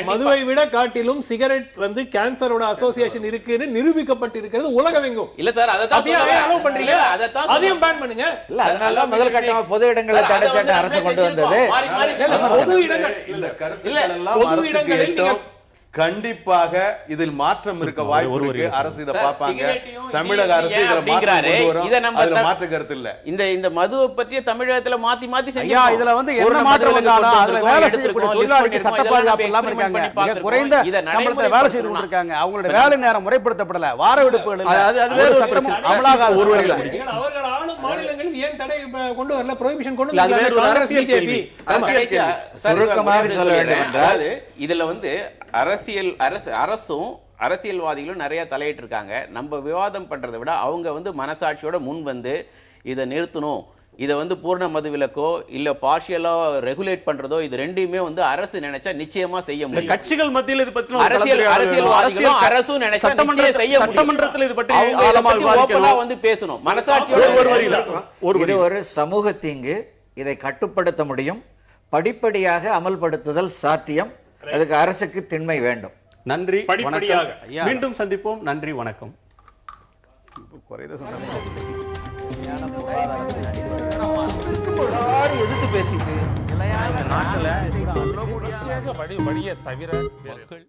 மதுவை விட காட்டிலும் சிகரெட் வந்து கேன்சரோட அசோசியேஷன் இருக்குன்னு நிரூபிக்கப்பட்டிருக்கிறது உலகமெங்கும். இல்ல சார், அதையும் பண்றீங்க, அதையும் பேன் பண்ணுங்க. இல்ல அதனால முதல் கட்டமா பொது இடங்களை தடை சட்ட அரசு கொண்டு வந்தது. பொது இடங்களில் கண்டிப்பாக இதில் மாற்றம் இருக்க வாய்ப்பு இருக்கு. அரசு இத பாப்பாங்க. தமிழக அரசு இதுல மாற்று கருத்து இல்ல. இந்த மதுவை பற்றிய தமிழகத்துல மாத்தி ஐயா இதுல வந்து என்ன மாற்றம் வந்தாலும் அதுல வேலை செய்யக்கூடிய தொழிலாளிக்கு சட்ட பாதுகாப்பு இல்லாம இருக்காங்க. மிக குறைந்த சம்பளத்துல வேலை செய்து கொண்டிருக்காங்க. அவங்களுடைய வேலை நேரம் முறைப்படுத்தப்படல, வார விடுப்புகள் இல்ல. அது வேற சட்டம் அமலாகாத ஒருவர்கள் அவர்கள் ஆளும் மாநிலங்களில் ஏன் தடை கொண்டு வரல, ப்ரோஹிபிஷன் கொண்டு வரல? அது வேற ஒரு அரசியல் கேள்வி. சுருக்கமாக சொல்ல வேண்டும் என்றால் இதுல வந்து அரசும் அரசியல்வாதிகளும் நிறைய தலையிட்டு இருக்காங்க. நம்ம விவாதம் பண்றதை விட அவங்க வந்து மனசாட்சியோட முன் வந்து இதை நிறுத்தணும், இதை வந்து பூர்ண மதுவிலக்கோ இல்ல பார்ஷியலா ரெகுலேட் பண்றதோ, இது ரெண்டுமே வந்து அரசு நினைச்சா நிச்சயமா செய்ய முடியும். கட்சிகள் மத்தியில் இது பத்தி அரசியல்வாதிகளும் அரசும் நினைச்சா நிச்சயம் செய்ய முடியும். சட்டமன்றத்தில் இது பற்றி ஆழமா விவாதிக்கணும், வந்து பேசணும் மனசாட்சியோட. இது ஒரு சமூக தீங்கு, இதை கட்டுப்படுத்த முடியும், படிப்படியாக அமல்படுத்துதல் சாத்தியம். அதுக்கு அரசுக்கு திண்மை வேண்டும். நன்றி, வணக்கம். மீண்டும் சந்திப்போம். நன்றி, வணக்கம். எதிர்த்து பேசிட்டு தவிர